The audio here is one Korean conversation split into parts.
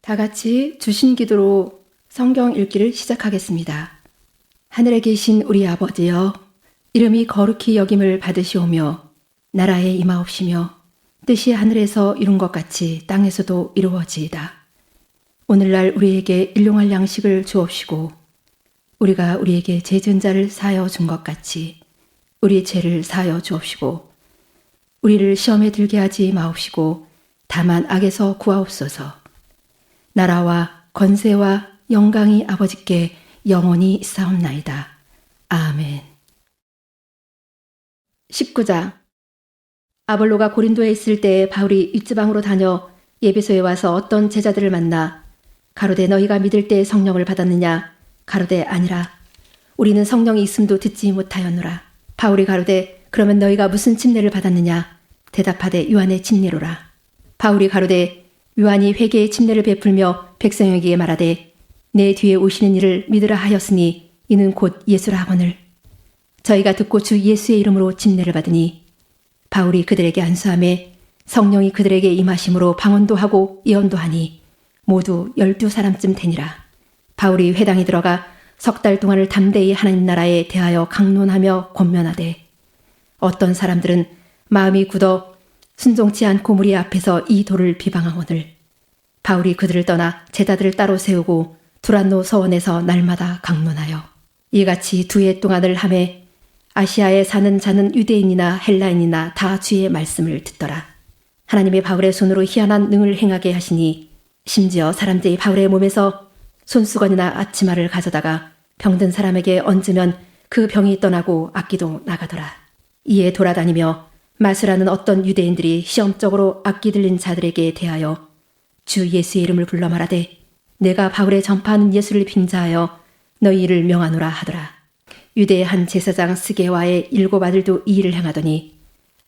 다 같이 주신 기도로 성경 읽기를 시작하겠습니다. 하늘에 계신 우리 아버지여, 이름이 거룩히 여김을 받으시오며 나라에 임하옵시며 뜻이 하늘에서 이룬 것 같이 땅에서도 이루어지이다. 오늘날 우리에게 일용할 양식을 주옵시고 우리가 우리에게 죄 지은 자를 사하여 준 것 같이 우리 죄를 사하여 주옵시고 우리를 시험에 들게 하지 마옵시고 다만 악에서 구하옵소서. 나라와 권세와 영광이 아버지께 영원히 있사옵나이다. 아멘. 19장. 아볼로가 고린도에 있을 때 바울이 윗지방으로 다녀 예배소에 와서 어떤 제자들을 만나 가로되 너희가 믿을 때 성령을 받았느냐? 가로되 아니라. 우리는 성령이 있음도 듣지 못하였노라. 바울이 가로되 그러면 너희가 무슨 침례를 받았느냐? 대답하되 요한의 침례로라. 바울이 가로되 요한이 회개의 침례를 베풀며 백성에게 말하되 내 뒤에 오시는 이를 믿으라 하였으니 이는 곧 예수라 하거늘. 저희가 듣고 주 예수의 이름으로 침례를 받으니 바울이 그들에게 안수하매 성령이 그들에게 임하심으로 방언도 하고 예언도 하니 모두 12사람쯤 되니라. 바울이 회당에 들어가 10달 동안을 담대히 하나님 나라에 대하여 강론하며 권면하되 어떤 사람들은 마음이 굳어 순종치 않고 무리 앞에서 이 도를 비방하거늘. 바울이 그들을 떠나 제자들을 따로 세우고 두란노 서원에서 날마다 강론하여 이같이 2해 동안을 하매 아시아에 사는 자는 유대인이나 헬라인이나 다 주의 말씀을 듣더라. 하나님의 바울의 손으로 희한한 능을 행하게 하시니 심지어 사람들이 바울의 몸에서 손수건이나 앞치마를 가져다가 병든 사람에게 얹으면 그 병이 떠나고 악기도 나가더라. 이에 돌아다니며 마수라는 어떤 유대인들이 시험적으로 악기 들린 자들에게 대하여 주 예수의 이름을 불러 말하되 내가 바울의 전파하는 예수를 빙자하여 너희 일을 명하노라 하더라. 유대의 한 제사장 스게와의 7 아들도 이 일을 행하더니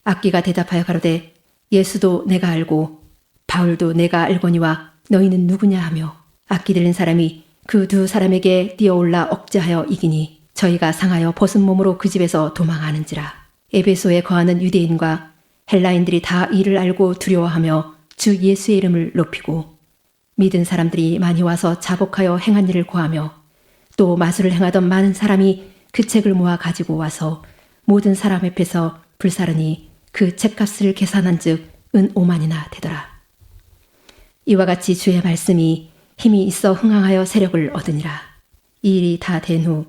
악기가 대답하여 가로되 예수도 내가 알고 바울도 내가 알거니와 너희는 누구냐 하며 악기 들린 사람이 그 2 사람에게 뛰어올라 억제하여 이기니 저희가 상하여 벗은 몸으로 그 집에서 도망하는지라. 에베소에 거하는 유대인과 헬라인들이 다 이를 알고 두려워하며 주 예수의 이름을 높이고 믿은 사람들이 많이 와서 자복하여 행한 일을 고하며 또 마술을 행하던 많은 사람이 그 책을 모아 가지고 와서 모든 사람 앞에서 불사르니 그 책값을 계산한 즉 은 5만이나 되더라. 이와 같이 주의 말씀이 힘이 있어 흥황하여 세력을 얻으니라. 이 일이 다 된 후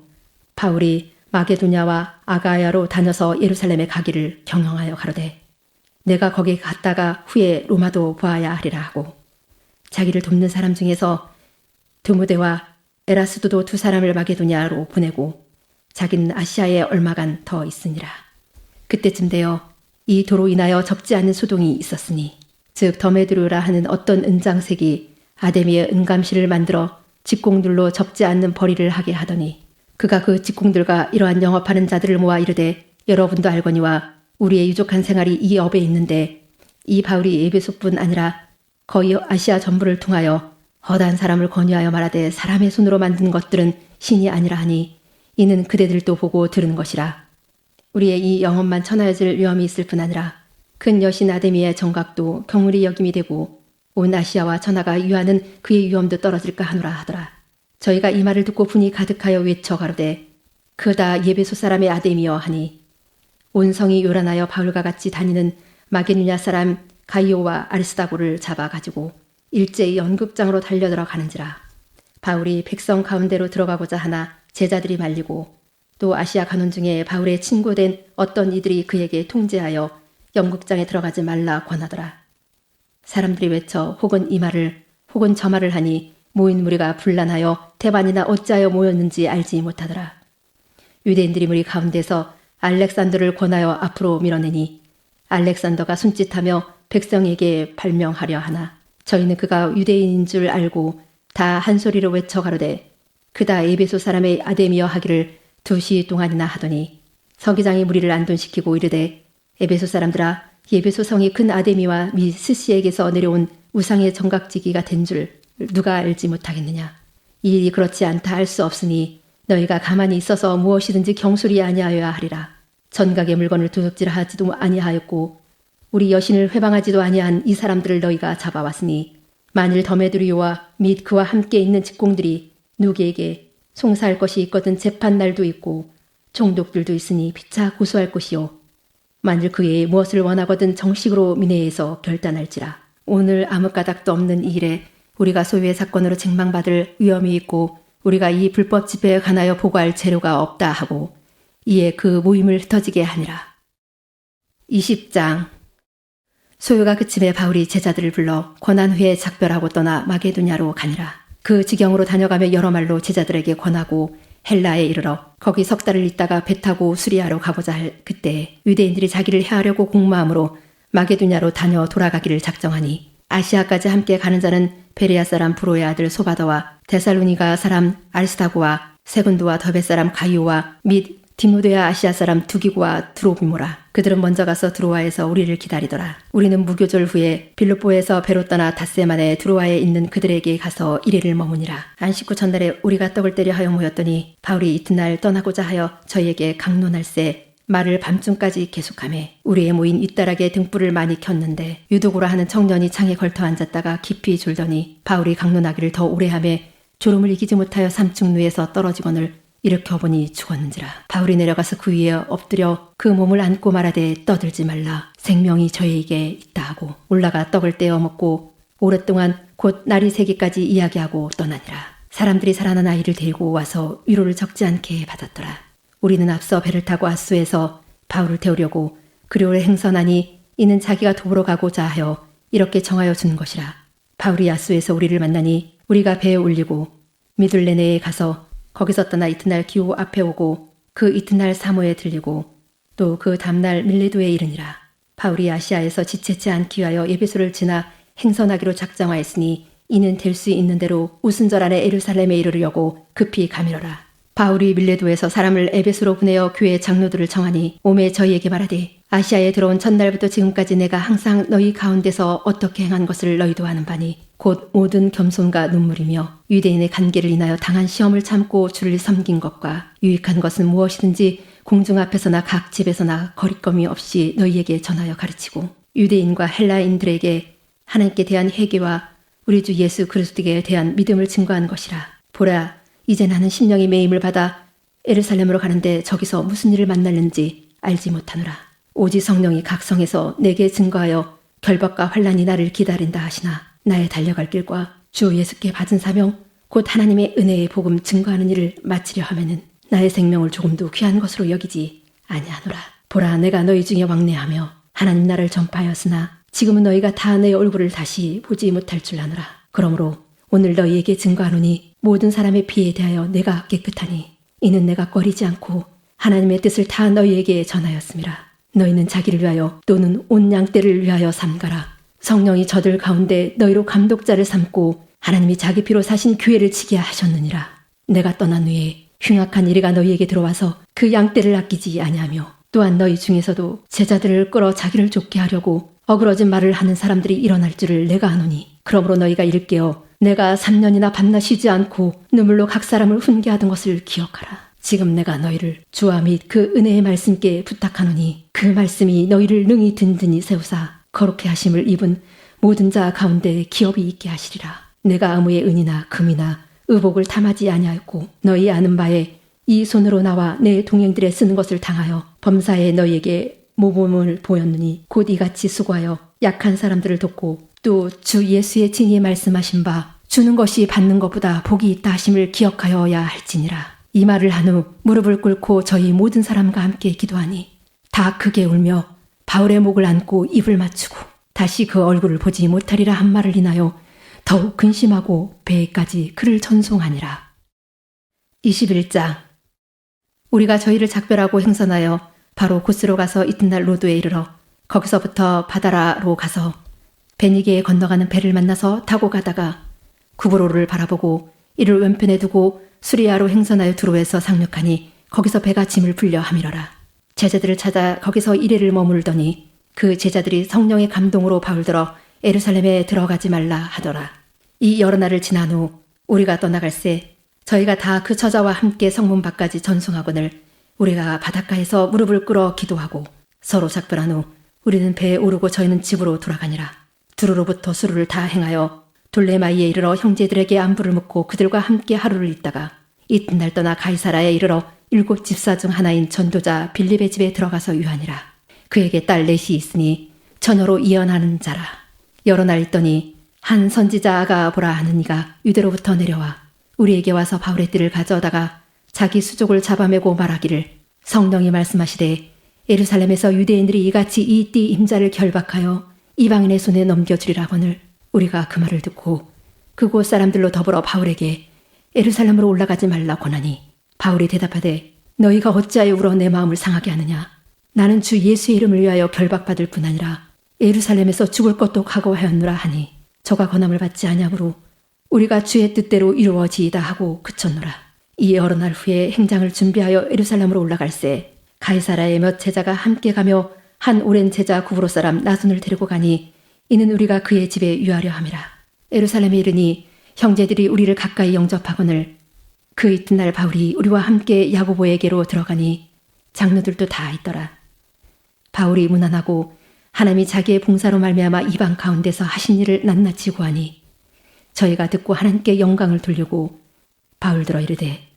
바울이 마게도냐와 아가야로 다녀서 예루살렘에 가기를 경영하여 가로되 내가 거기 갔다가 후에 로마도 보아야 하리라 하고 자기를 돕는 사람 중에서 드모데와 에라스도도 2 사람을 마게도냐로 보내고 자기는 아시아에 얼마간 더 있으니라. 그때쯤 되어 이 도로 인하여 접지 않는 소동이 있었으니 즉 더메드루라 하는 어떤 은장색이 아데미의 은감실을 만들어 직공들로 접지 않는 벌이를 하게 하더니 그가 그 직공들과 이러한 영업하는 자들을 모아 이르되 여러분도 알거니와 우리의 유족한 생활이 이 업에 있는데 이 바울이 에베소뿐 아니라 거의 아시아 전부를 통하여 허다한 사람을 권유하여 말하되 사람의 손으로 만든 것들은 신이 아니라 하니 이는 그대들도 보고 들은 것이라. 우리의 이 영혼만 천하여질 위험이 있을 뿐 아니라 큰 여신 아데미의 정각도 경물이 여김이 되고 온 아시아와 천하가 유하는 그의 위험도 떨어질까 하노라 하더라. 저희가 이 말을 듣고 분이 가득하여 외쳐 가로되 그다 예배소 사람의 아데미여 하니 온 성이 요란하여 바울과 같이 다니는 마게도냐 사람 가이오와 아리스다고를 잡아가지고 일제히 연극장으로 달려들어 가는지라. 바울이 백성 가운데로 들어가고자 하나 제자들이 말리고 또 아시아 간원 중에 바울의 친구된 어떤 이들이 그에게 통제하여 연극장에 들어가지 말라 권하더라. 사람들이 외쳐 혹은 이 말을 혹은 저 말을 하니 모인 무리가 분란하여 태반이나 어찌하여 모였는지 알지 못하더라. 유대인들이 무리 가운데서 알렉산더를 권하여 앞으로 밀어내니 알렉산더가 손짓하며 백성에게 발명하려 하나 저희는 그가 유대인인 줄 알고 다 한 소리로 외쳐 가로되 그다 에베소 사람의 아데미여 하기를 2시 동안이나 하더니 서기장이 무리를 안돈시키고 이르되 에베소 사람들아 예베소 성이 큰 아데미와 미 스시에게서 내려온 우상의 정각지기가 된 줄 누가 알지 못하겠느냐. 이 일이 그렇지 않다 할 수 없으니 너희가 가만히 있어서 무엇이든지 경솔히 아니하여야 하리라. 전각의 물건을 도둑질하지도 아니하였고 우리 여신을 회방하지도 아니한 이 사람들을 너희가 잡아왔으니 만일 더메드리오와 및 그와 함께 있는 직공들이 누구에게 송사할 것이 있거든 재판날도 있고 총독들도 있으니 피차 고소할 것이요. 만일 그의 무엇을 원하거든 정식으로 민회에서 결단할지라. 오늘 아무 까닭도 없는 이 일에 우리가 소유의 사건으로 책망받을 위험이 있고 우리가 이 불법 집회에 관하여 보고할 재료가 없다 하고 이에 그 모임을 흩어지게 하니라. 20장. 소요가 그침에 바울이 제자들을 불러 권한회에 작별하고 떠나 마게도냐로 가니라. 그 지경으로 다녀가며 여러 말로 제자들에게 권하고 헬라에 이르러 거기 석 달을 있다가 배 타고 수리아로 가고자 할 그때 유대인들이 자기를 해하려고 공모함으로 마게도냐로 다녀 돌아가기를 작정하니 아시아까지 함께 가는 자는 베레아 사람 브로의 아들 소바더와 데살로니가 사람 아리스타고와 세군도와 더베 사람 가이오와 및 디모데와 아시아 사람 두기고와 드로비모라. 그들은 먼저 가서 드로아에서 우리를 기다리더라. 우리는 무교절 후에 빌립보에서 배로 떠나 닷새만에 드로아에 있는 그들에게 가서 이래를 머무니라. 안식 후 전날에 우리가 떡을 때려 하여 모였더니 바울이 이튿날 떠나고자 하여 저희에게 강론할세 말을 밤중까지 계속하매 우리의 모인 윗다락에 등불을 많이 켰는데 유독으로 하는 청년이 창에 걸터 앉았다가 깊이 졸더니 바울이 강론하기를 더 오래 하매 졸음을 이기지 못하여 3층 누에서 떨어지거늘 일으켜보니 죽었는지라. 바울이 내려가서 그 위에 엎드려 그 몸을 안고 말하되 떠들지 말라. 생명이 저에게 있다 하고 올라가 떡을 떼어 먹고 오랫동안 곧 날이 새기까지 이야기하고 떠나니라. 사람들이 살아난 아이를 데리고 와서 위로를 적지 않게 받았더라. 우리는 앞서 배를 타고 아수에서 바울을 태우려고 그리오에 행선하니 이는 자기가 도보로 가고자 하여 이렇게 정하여 준 것이라. 바울이 아수에서 우리를 만나니 우리가 배에 올리고 미둘레네에 가서 거기서 떠나 이튿날 기호 앞에 오고 그 이튿날 사모에 들리고 또 그 다음날 밀레도에 이르니라. 바울이 아시아에서 지체치 않기 위하여 예배소를 지나 행선하기로 작정하였으니 이는 될 수 있는 대로 우순절 안에 예루살렘에 이르려고 급히 가미러라. 바울이 밀레도에서 사람을 에베소로 보내어 교회 장로들을 청하니 오매 저희에게 말하되 아시아에 들어온 첫날부터 지금까지 내가 항상 너희 가운데서 어떻게 행한 것을 너희도 아는 바니 곧 모든 겸손과 눈물이며 유대인의 간계를 인하여 당한 시험을 참고 주를 섬긴 것과 유익한 것은 무엇이든지 공중 앞에서나 각 집에서나 거리낌이 없이 너희에게 전하여 가르치고 유대인과 헬라인들에게 하나님께 대한 회개와 우리 주 예수 그리스도에 대한 믿음을 증거한 것이라. 보라, 이제 나는 심령이 매임을 받아 예루살렘으로 가는데 저기서 무슨 일을 만날는지 알지 못하노라. 오직 성령이 각 성에서 내게 증거하여 결박과 환난이 나를 기다린다 하시나 나의 달려갈 길과 주 예수께 받은 사명 곧 하나님의 은혜의 복음 증거하는 일을 마치려 하면은 나의 생명을 조금도 귀한 것으로 여기지 아니하노라. 보라, 내가 너희 중에 왕래하며 하나님 나라를 전파하였으나 지금은 너희가 다 내 얼굴을 다시 보지 못할 줄 아노라. 그러므로 오늘 너희에게 증거하노니 모든 사람의 피에 대하여 내가 깨끗하니 이는 내가 꺼리지 않고 하나님의 뜻을 다 너희에게 전하였음이라. 너희는 자기를 위하여 또는 온 양떼를 위하여 삼가라. 성령이 저들 가운데 너희로 감독자를 삼고 하나님이 자기 피로 사신 교회를 지게 하셨느니라. 내가 떠난 후에 흉악한 이래가 너희에게 들어와서 그 양떼를 아끼지 아니하며 또한 너희 중에서도 제자들을 끌어 자기를 쫓게 하려고 어그러진 말을 하는 사람들이 일어날 줄을 내가 아노니 그러므로 너희가 이를 깨어 내가 3년이나 밤낮 쉬지 않고 눈물로 각 사람을 훈계하던 것을 기억하라. 지금 내가 너희를 주와 및 그 은혜의 말씀께 부탁하노니 그 말씀이 너희를 능히 든든히 세우사 거룩해 하심을 입은 모든 자 가운데 기업이 있게 하시리라. 내가 아무의 은이나 금이나 의복을 탐하지 아니하였고 너희 아는 바에 이 손으로 나와 내 동행들에 쓰는 것을 당하여 범사에 너희에게 모범을 보였느니 곧 이같이 수고하여 약한 사람들을 돕고 또 주 예수의 친히 말씀하신 바 주는 것이 받는 것보다 복이 있다 하심을 기억하여야 할지니라. 이 말을 한 후 무릎을 꿇고 저희 모든 사람과 함께 기도하니 다 크게 울며 바울의 목을 안고 입을 맞추고 다시 그 얼굴을 보지 못하리라 한 말을 인하여 더욱 근심하고 배에까지 그를 전송하니라. 21장. 우리가 저희를 작별하고 행선하여 바로 고스로 가서 이튿날 로도에 이르러 거기서부터 바다라로 가서 베니게에 건너가는 배를 만나서 타고 가다가 구브로를 바라보고 이를 왼편에 두고 수리아로 행선하여 두로에서 상륙하니 거기서 배가 짐을 풀려 함이러라. 제자들을 찾아 거기서 이래를 머물더니 그 제자들이 성령의 감동으로 바울들어 예루살렘에 들어가지 말라 하더라. 이 여러 날을 지난 후 우리가 떠나갈새 저희가 다 그 처자와 함께 성문 밖까지 전송하거늘 우리가 바닷가에서 무릎을 꿇어 기도하고 서로 작별한 후 우리는 배에 오르고 저희는 집으로 돌아가니라. 두루로부터 수루를 다 행하여 돌레마이에 이르러 형제들에게 안부를 묻고 그들과 함께 하루를 있다가 이튿날 떠나 가이사라에 이르러 7 집사 중 하나인 전도자 빌립의 집에 들어가서 유하니라. 그에게 딸 넷이 있으니 처녀로 이언하는 자라. 여러 날 있더니 한 선지자 아가보라 하는 이가 유대로부터 내려와 우리에게 와서 바울의 띠를 가져다가 자기 수족을 잡아매고 말하기를 성령이 말씀하시되 예루살렘에서 유대인들이 이같이 이 띠 임자를 결박하여 이방인의 손에 넘겨주리라거늘 우리가 그 말을 듣고 그곳 사람들로 더불어 바울에게 예루살렘으로 올라가지 말라 권하니 바울이 대답하되 너희가 어찌하여 울어 내 마음을 상하게 하느냐. 나는 주 예수의 이름을 위하여 결박받을 뿐 아니라 예루살렘에서 죽을 것도 각오하였노라 하니 저가 권함을 받지 아니하므로 우리가 주의 뜻대로 이루어지이다 하고 그쳤노라. 이 여러 날 후에 행장을 준비하여 예루살렘으로 올라갈새 가이사라의 몇 제자가 함께 가며 한 오랜 제자 구브로 사람 나손을 데리고 가니 이는 우리가 그의 집에 유하려 함이라. 예루살렘에 이르니 형제들이 우리를 가까이 영접하거늘 그 이튿날 바울이 우리와 함께 야고보에게로 들어가니 장로들도 다 있더라. 바울이 무난하고 하나님이 자기의 봉사로 말미암아 이방 가운데서 하신 일을 낱낱이 고하니 저희가 듣고 하나님께 영광을 돌리고 바울들어 이르되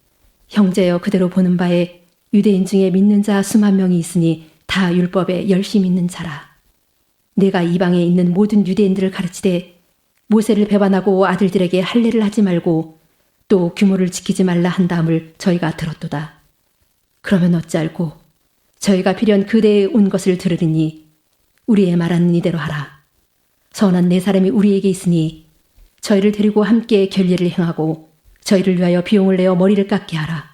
형제여 그대로 보는 바에 유대인 중에 믿는 자 수만 명이 있으니 다 율법에 열심히 있는 자라. 내가 이방에 있는 모든 유대인들을 가르치되 모세를 배반하고 아들들에게 할례를 하지 말고 또 규모를 지키지 말라 한다함을 저희가 들었도다. 그러면 어찌할꼬 저희가 필연 그대에 온 것을 들으리니 우리의 말하는 이대로 하라. 선한 네 사람이 우리에게 있으니 저희를 데리고 함께 결례를 행하고 저희를 위하여 비용을 내어 머리를 깎게 하라.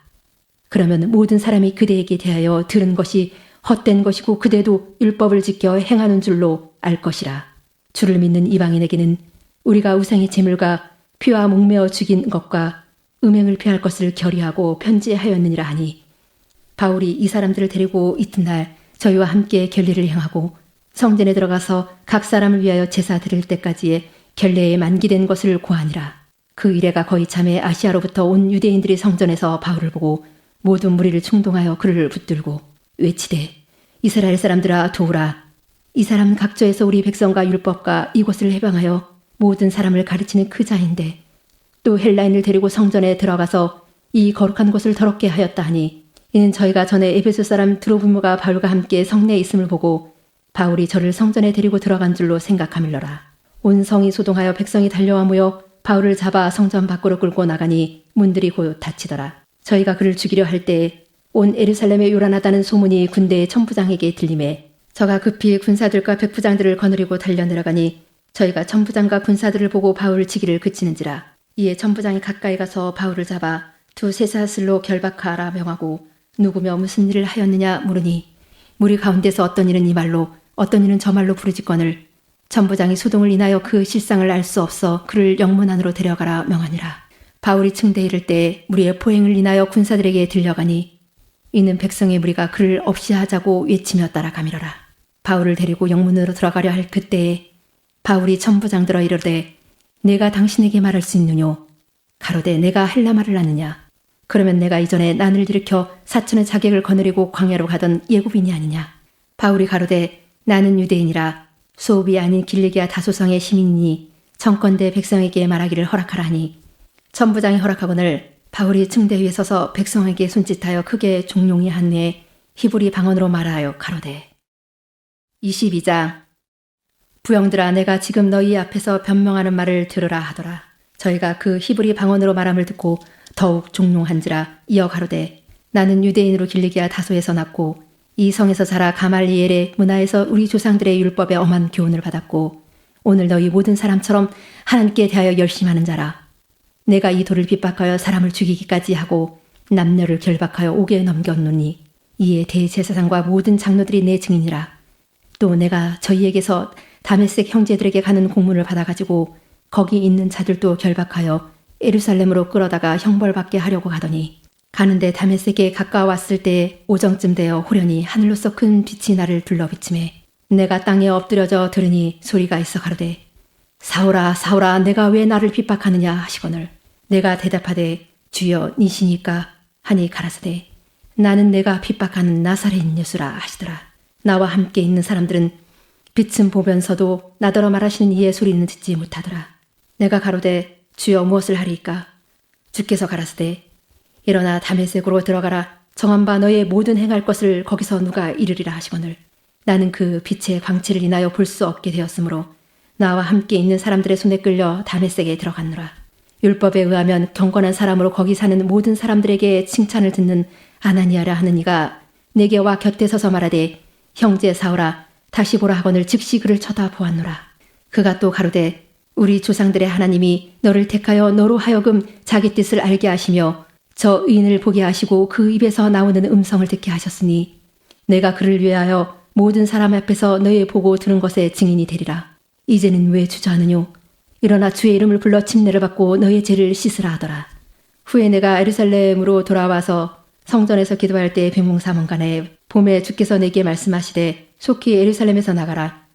그러면 모든 사람이 그대에게 대하여 들은 것이 헛된 것이고 그대도 율법을 지켜 행하는 줄로 알 것이라. 주를 믿는 이방인에게는 우리가 우상의 제물과 피와 목매어 죽인 것과 음행을 피할 것을 결의하고 편지하였느니라 하니 바울이 이 사람들을 데리고 이튿날 저희와 함께 결례를 행하고 성전에 들어가서 각 사람을 위하여 제사 드릴 때까지의 결례에 만기된 것을 고하니라. 그 이래가 거의 참에 아시아로부터 온 유대인들이 성전에서 바울을 보고 모든 무리를 충동하여 그를 붙들고 외치되 이스라엘 사람들아 도우라. 이 사람은 각처에서 우리 백성과 율법과 이곳을 해방하여 모든 사람을 가르치는 그 자인데 또 헬라인을 데리고 성전에 들어가서 이 거룩한 곳을 더럽게 하였다 하니 이는 저희가 전에 에베소 사람 드로비모가 바울과 함께 성내에 있음을 보고 바울이 저를 성전에 데리고 들어간 줄로 생각함일러라. 온 성이 소동하여 백성이 달려와 모여 바울을 잡아 성전 밖으로 끌고 나가니 문들이 곧 닫히더라. 저희가 그를 죽이려 할 때에 온 예루살렘에 요란하다는 소문이 군대의 천부장에게 들림에 저가 급히 군사들과 백부장들을 거느리고 달려내려가니 저희가 천부장과 군사들을 보고 바울을 치기를 그치는지라. 이에 천부장이 가까이 가서 바울을 잡아 두 쇠사슬로 결박하라 명하고 누구며 무슨 일을 하였느냐 물으니 무리 가운데서 어떤 일은 이 말로 어떤 일은 저 말로 부르짖거늘 천부장이 소동을 인하여 그 실상을 알 수 없어 그를 영문 안으로 데려가라 명하니라. 바울이 층대에 이를 때 무리의 포행을 인하여 군사들에게 들려가니 이는 백성의 무리가 그를 없이 하자고 외치며 따라가미러라. 바울을 데리고 영문으로 들어가려 할 그때에 바울이 천부장들어 이르되 내가 당신에게 말할 수 있느뇨. 가로되 내가 헬라 말을 아느냐. 그러면 내가 이전에 난을 일으켜 사천의 자객을 거느리고 광야로 가던 예굽인이 아니냐. 바울이 가로되 나는 유대인이라 소읍이 아닌 길리기아 다소성의 시민이니 청컨대 백성에게 말하기를 허락하라 하니 천부장이 허락하거늘 바울이 층대 위에 서서 백성에게 손짓하여 크게 종용이 한 후에 히브리 방언으로 말하여 가로되 22장 부형들아 내가 지금 너희 앞에서 변명하는 말을 들으라 하더라. 저희가 그 히브리 방언으로 말함을 듣고 더욱 종용한지라. 이어 가로되 나는 유대인으로 길리기아 다소에서 났고 이 성에서 자라 가말리엘의 문화에서 우리 조상들의 율법에 엄한 교훈을 받았고 오늘 너희 모든 사람처럼 하나님께 대하여 열심하는 자라. 내가 이 돌을 핍박하여 사람을 죽이기까지 하고 남녀를 결박하여 옥에 넘겼노니 이에 대제사장과 모든 장로들이 내 증인이라. 또 내가 저희에게서 다메섹 형제들에게 가는 공문을 받아가지고 거기 있는 자들도 결박하여 예루살렘으로 끌어다가 형벌받게 하려고 가더니 가는데 다메섹에 가까웠을 때 오정쯤 되어 호련히 하늘로서 큰 빛이 나를 둘러비침에 내가 땅에 엎드려져 들으니 소리가 있어 가로되 사울아 사울아 내가 왜 나를 핍박하느냐 하시거늘 내가 대답하되 주여 니시니까 하니 가라사대 나는 내가 핍박하는 나사렛 예수라 하시더라. 나와 함께 있는 사람들은 빛은 보면서도 나더러 말하시는 이의 소리는 듣지 못하더라. 내가 가로되 주여 무엇을 하리이까? 주께서 가라사대 일어나 다메섹으로 들어가라. 정한 바 너의 모든 행할 것을 거기서 누가 이르리라 하시거늘 나는 그 빛의 광채를 인하여 볼 수 없게 되었으므로 나와 함께 있는 사람들의 손에 끌려 다메섹에 들어갔노라. 율법에 의하면 경건한 사람으로 거기 사는 모든 사람들에게 칭찬을 듣는 아나니아라 하는 이가 내게 와 곁에 서서 말하되 형제 사울아 다시 보라 하거늘 즉시 그를 쳐다보았노라. 그가 또 가로되 우리 조상들의 하나님이 너를 택하여 너로 하여금 자기 뜻을 알게 하시며 저 의인을 보게 하시고 그 입에서 나오는 음성을 듣게 하셨으니 내가 그를 위하여 모든 사람 앞에서 너의 보고 들은 것의 증인이 되리라. 이제는 왜 주저하느뇨? 일어나 주의 이름을 불러 침례를 받고 너의 죄를 씻으라 하더라. 후에 내가 예루살렘으로 돌아와서 성전에서 기도할 때 빈궁사문간에 봄에 주께서 내게 말씀하시되 속히 예루살렘에서 나가라.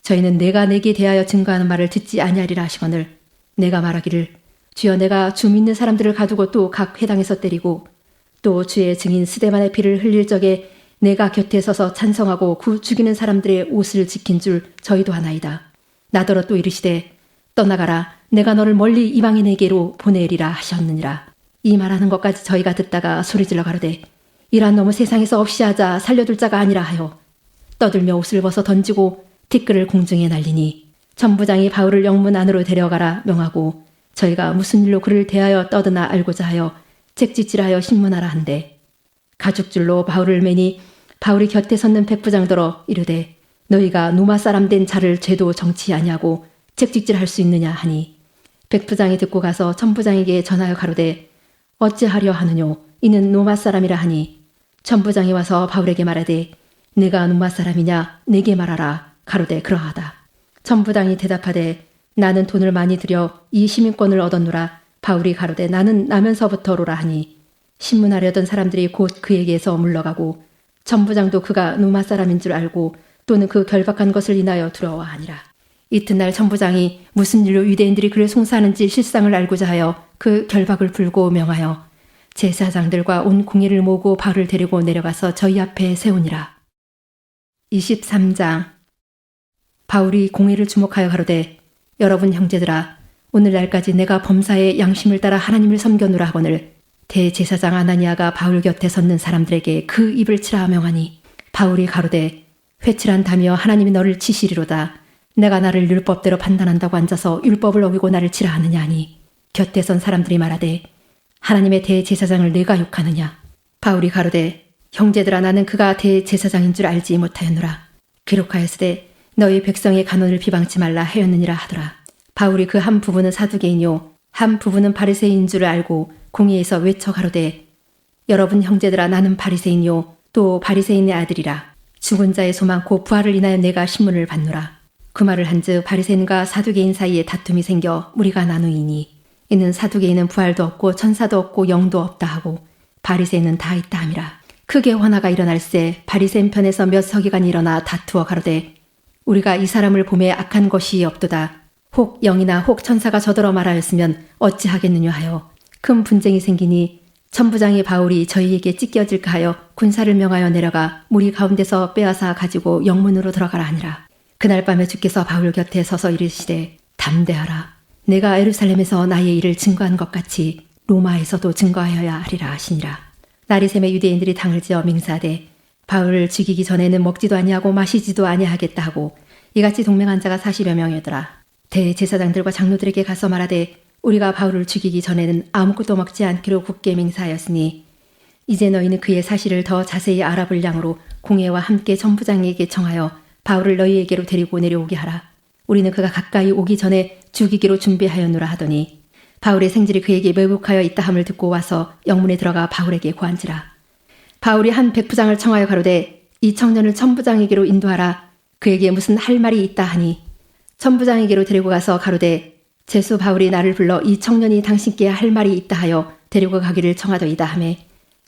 저희는 내가 내게 대하여 증거하는 말을 듣지 아니하리라 하시거늘 내가 말하기를 주여 내가 주 믿는 사람들을 가두고 또 각 회당에서 때리고 또 주의 증인 스데반의 피를 흘릴 적에 내가 곁에 서서 찬성하고 그 죽이는 사람들의 옷을 지킨 줄 저희도 하나이다. 나더러 또 이르시되 떠나가라. 내가 너를 멀리 이방인에게로 보내리라 하셨느니라. 이 말하는 것까지 저희가 듣다가 소리질러 가로되 이란 놈을 세상에서 없이 하자 살려둘 자가 아니라 하여 떠들며 옷을 벗어 던지고 티끌을 공중에 날리니 천부장이 바울을 영문 안으로 데려가라 명하고 저희가 무슨 일로 그를 대하여 떠드나 알고자 하여 책짓질하여 신문하라 한데 가죽줄로 바울을 매니 바울이 곁에 섰는 백부장더러 이르되 너희가 노마 사람 된 자를 죄도 정치 아니하고 책짓질할 수 있느냐 하니 백부장이 듣고 가서 천부장에게 전하여 가로되 어찌하려 하느뇨 이는 노마 사람이라 하니 천부장이 와서 바울에게 말하되 내가 노마 사람이냐 내게 말하라 가로되 그러하다. 천부장이 대답하되 나는 돈을 많이 들여 이 시민권을 얻었노라. 바울이 가로되 나는 나면서부터로라 하니 신문하려던 사람들이 곧 그에게서 물러가고 천부장도 그가 노마 사람인 줄 알고 또는 그 결박한 것을 인하여 두려워하니라. 이튿날 천부장이 무슨 일로 유대인들이 그를 송사하는지 실상을 알고자 하여 그 결박을 풀고 명하여 제사장들과 온 공회를 모으고 바울을 데리고 내려가서 저희 앞에 세우니라. 23장 바울이 공회를 주목하여 가로되 여러분 형제들아 오늘날까지 내가 범사의 양심을 따라 하나님을 섬겨노라 하거늘 대제사장 아나니아가 바울 곁에 섰는 사람들에게 그 입을 치라 명하니 바울이 가로되 회칠한 다며 하나님이 너를 치시리로다. 내가 나를 율법대로 판단한다고 앉아서 율법을 어기고 나를 치라 하느냐 하니 곁에 선 사람들이 말하되 하나님의 대제사장을 내가 욕하느냐. 바울이 가로되 형제들아 나는 그가 대제사장인 줄 알지 못하였노라. 기록하였으되 너희 백성의 간언을 비방치 말라 하였느니라 하더라. 바울이 그 한 부분은 사두개인요 한 부분은 바리새인인 줄 알고 공회에서 외쳐 가로되 여러분 형제들아 나는 바리새인요 또 바리새인의 아들이라. 죽은 자의 소망 곧 부활을 인하여 내가 신문을 받노라. 그 말을 한즉 바리새인과 사두개인 사이에 다툼이 생겨 무리가 나누이니 이는 사두개인은 부활도 없고 천사도 없고 영도 없다 하고 바리새인은 다 있다 함이라. 크게 환화가 일어날새 바리새인 편에서 몇 서기관이 일어나 다투어 가로되 우리가 이 사람을 보매 악한 것이 없도다. 혹 영이나 혹 천사가 저더러 말하였으면 어찌하겠느냐 하여 큰 분쟁이 생기니 천부장이 바울이 저희에게 찢겨질까 하여 군사를 명하여 내려가 무리 가운데서 빼앗아 가지고 영문으로 들어가라 하니라. 그날 밤에 주께서 바울 곁에 서서 이르시되 담대하라. 내가 예루살렘에서 나의 일을 증거한 것 같이 로마에서도 증거하여야 하리라 하시니라. 날이 새매 유대인들이 당을 지어 맹세하되 바울을 죽이기 전에는 먹지도 아니하고 마시지도 아니하겠다 하고 이같이 동맹한 자가 40여 명이더라. 대제사장들과 장로들에게 가서 말하되 우리가 바울을 죽이기 전에는 아무것도 먹지 않기로 굳게 맹세하였으니 이제 너희는 그의 사실을 더 자세히 알아볼 양으로 공회와 함께 천부장에게 청하여 바울을 너희에게로 데리고 내려오게 하라. 우리는 그가 가까이 오기 전에 죽이기로 준비하였노라 하더니 바울의 생질이 그에게 매복하여 있다 함을 듣고 와서 영문에 들어가 바울에게 고한지라. 바울이 한 백부장을 청하여 가로되 이 청년을 천부장에게로 인도하라. 그에게 무슨 할 말이 있다 하니 천부장에게로 데리고 가서 가로되 제수 바울이 나를 불러 이 청년이 당신께 할 말이 있다 하여 데리고 가기를 청하더이다 하매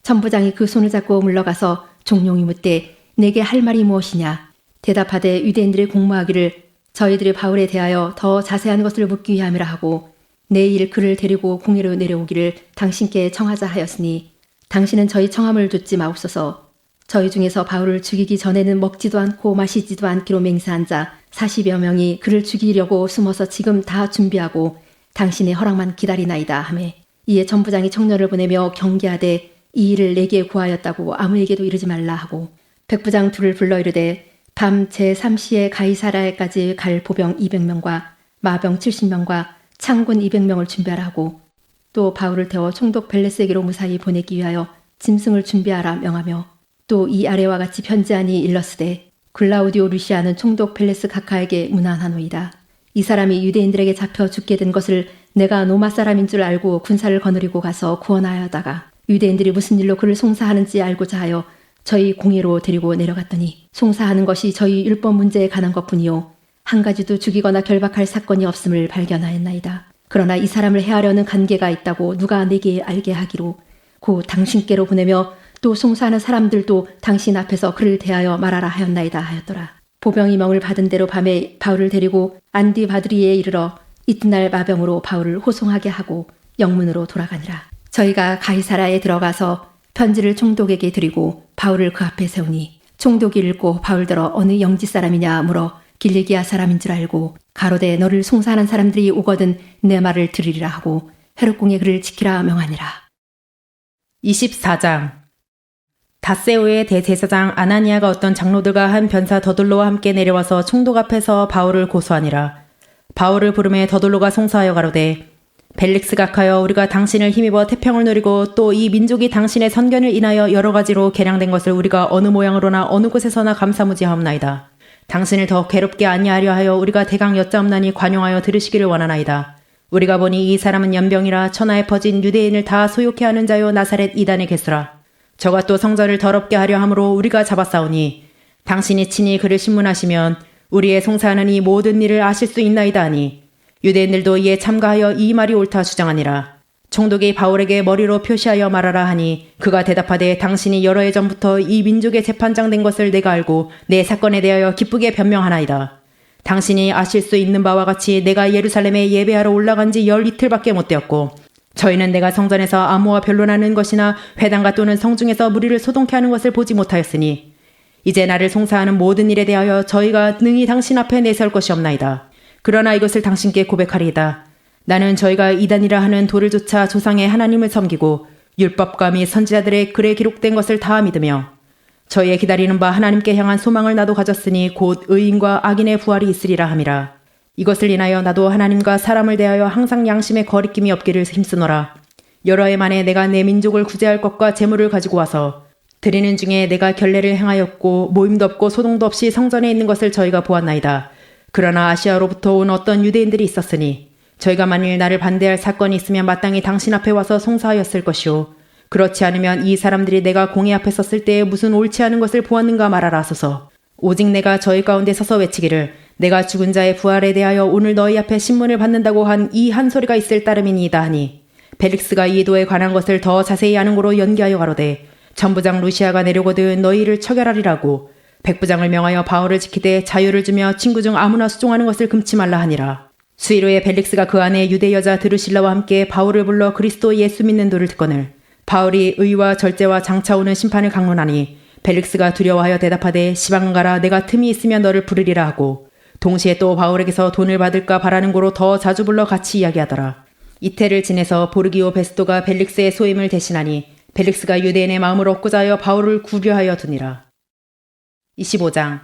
천부장이 그 손을 잡고 물러가서 종용이 묻되 내게 할 말이 무엇이냐. 대답하되 유대인들이 공모하기를 저희들이 바울에 대하여 더 자세한 것을 묻기 위함이라 하고 내일 그를 데리고 공회로 내려오기를 당신께 청하자 하였으니 당신은 저희 청함을 듣지 마옵소서. 저희 중에서 바울을 죽이기 전에는 먹지도 않고 마시지도 않기로 맹세한 자 40여 명이 그를 죽이려고 숨어서 지금 다 준비하고 당신의 허락만 기다리나이다 하매 이에 전부장이 청년을 보내며 경계하되 이 일을 내게 구하였다고 아무에게도 이르지 말라 하고 백부장 둘을 불러 이르되 밤 제3시에 가이사라에까지 갈 보병 200명과 마병 70명과 창군 200명을 준비하라 하고 또 바울을 태워 총독 벨레스에게로 무사히 보내기 위하여 짐승을 준비하라 명하며 또 이 아래와 같이 편지하니 일렀으되 글라우디오 루시아는 총독 벨레스 각하에게 문안하노이다. 이 사람이 유대인들에게 잡혀 죽게 된 것을 내가 로마 사람인 줄 알고 군사를 거느리고 가서 구원하여다가 유대인들이 무슨 일로 그를 송사하는지 알고자 하여 저희 공회로 데리고 내려갔더니 송사하는 것이 저희 율법 문제에 관한 것뿐이요 한 가지도 죽이거나 결박할 사건이 없음을 발견하였나이다. 그러나 이 사람을 해하려는 관계가 있다고 누가 내게 알게 하기로 곧 당신께로 보내며 또 송사하는 사람들도 당신 앞에서 그를 대하여 말하라 하였나이다 하였더라. 보병이 명을 받은 대로 밤에 바울을 데리고 안디바드리에 이르러 이튿날 마병으로 바울을 호송하게 하고 영문으로 돌아가니라. 저희가 가이사라에 들어가서 편지를 총독에게 드리고 바울을 그 앞에 세우니 총독이 읽고 바울더러 어느 영지 사람이냐 물어 길리기아 사람인 줄 알고 가로되 너를 송사하는 사람들이 오거든 내 말을 들으리라 하고 헤롯궁에 그를 지키라 명하니라. 24장 다세오의 대제사장 아나니아가 어떤 장로들과 한 변사 더둘로와 함께 내려와서 총독 앞에서 바울을 고소하니라. 바울을 부르매 더둘로가 송사하여 가로되 벨릭스 각하여 우리가 당신을 힘입어 태평을 누리고 또 이 민족이 당신의 선견을 인하여 여러 가지로 개량된 것을 우리가 어느 모양으로나 어느 곳에서나 감사무지하옵나이다. 당신을 더 괴롭게 아니하려 하여 우리가 대강 여짜옵나니 관용하여 들으시기를 원하나이다. 우리가 보니 이 사람은 연병이라 천하에 퍼진 유대인을 다 소욕해 하는 자요 나사렛 이단의 개수라. 저가 또 성전을 더럽게 하려 함으로 우리가 잡았사오니 당신이 친히 그를 신문하시면 우리의 송사하는 이 모든 일을 아실 수 있나이다 하니 유대인들도 이에 참가하여 이 말이 옳다 주장하니라. 총독이 바울에게 머리로 표시하여 말하라 하니 그가 대답하되 당신이 여러 해 전부터 이 민족의 재판장 된 것을 내가 알고 내 사건에 대하여 기쁘게 변명하나이다. 당신이 아실 수 있는 바와 같이 내가 예루살렘에 예배하러 올라간 지 12일밖에 못 되었고 저희는 내가 성전에서 아무와 변론하는 것이나 회당과 또는 성중에서 무리를 소동케 하는 것을 보지 못하였으니 이제 나를 송사하는 모든 일에 대하여 저희가 능히 당신 앞에 내세울 것이 없나이다. 그러나 이것을 당신께 고백하리이다. 나는 저희가 이단이라 하는 돌을 조차 조상의 하나님을 섬기고 율법과 및 선지자들의 글에 기록된 것을 다 믿으며 저희의 기다리는 바 하나님께 향한 소망을 나도 가졌으니 곧 의인과 악인의 부활이 있으리라 함이라. 이것을 인하여 나도 하나님과 사람을 대하여 항상 양심에 거리낌이 없기를 힘쓰노라. 여러 해 만에 내가 내 민족을 구제할 것과 재물을 가지고 와서 드리는 중에 내가 결례를 행하였고 모임도 없고 소동도 없이 성전에 있는 것을 저희가 보았나이다. 그러나 아시아로부터 온 어떤 유대인들이 있었으니 저희가 만일 나를 반대할 사건이 있으면 마땅히 당신 앞에 와서 송사하였을 것이오. 그렇지 않으면 이 사람들이 내가 공회 앞에 섰을 때에 무슨 옳지 않은 것을 보았는가 말하라 하소서. 오직 내가 저희 가운데 서서 외치기를 내가 죽은 자의 부활에 대하여 오늘 너희 앞에 신문을 받는다고 한 이 한 소리가 있을 따름이니이다 하니 벨릭스가 이 도에 관한 것을 더 자세히 아는 고로 연기하여 가로되 전부장 루시아가 내려거든 너희를 처결하리라고 백부장을 명하여 바울을 지키되 자유를 주며 친구 중 아무나 수종하는 것을 금치 말라 하니라. 수일 후에 벨릭스가 그 안에 유대 여자 드루실라와 함께 바울을 불러 그리스도 예수 믿는 도를 듣거늘 바울이 의와 절제와 장차 오는 심판을 강론하니 벨릭스가 두려워하여 대답하되 시방 가라 내가 틈이 있으면 너를 부르리라 하고 동시에 또 바울에게서 돈을 받을까 바라는 고로 더 자주 불러 같이 이야기하더라. 이태를 지내서 보르기오 베스토가 벨릭스의 소임을 대신하니 벨릭스가 유대인의 마음을 얻고자 하여 바울을 구려하여 두니라. 25장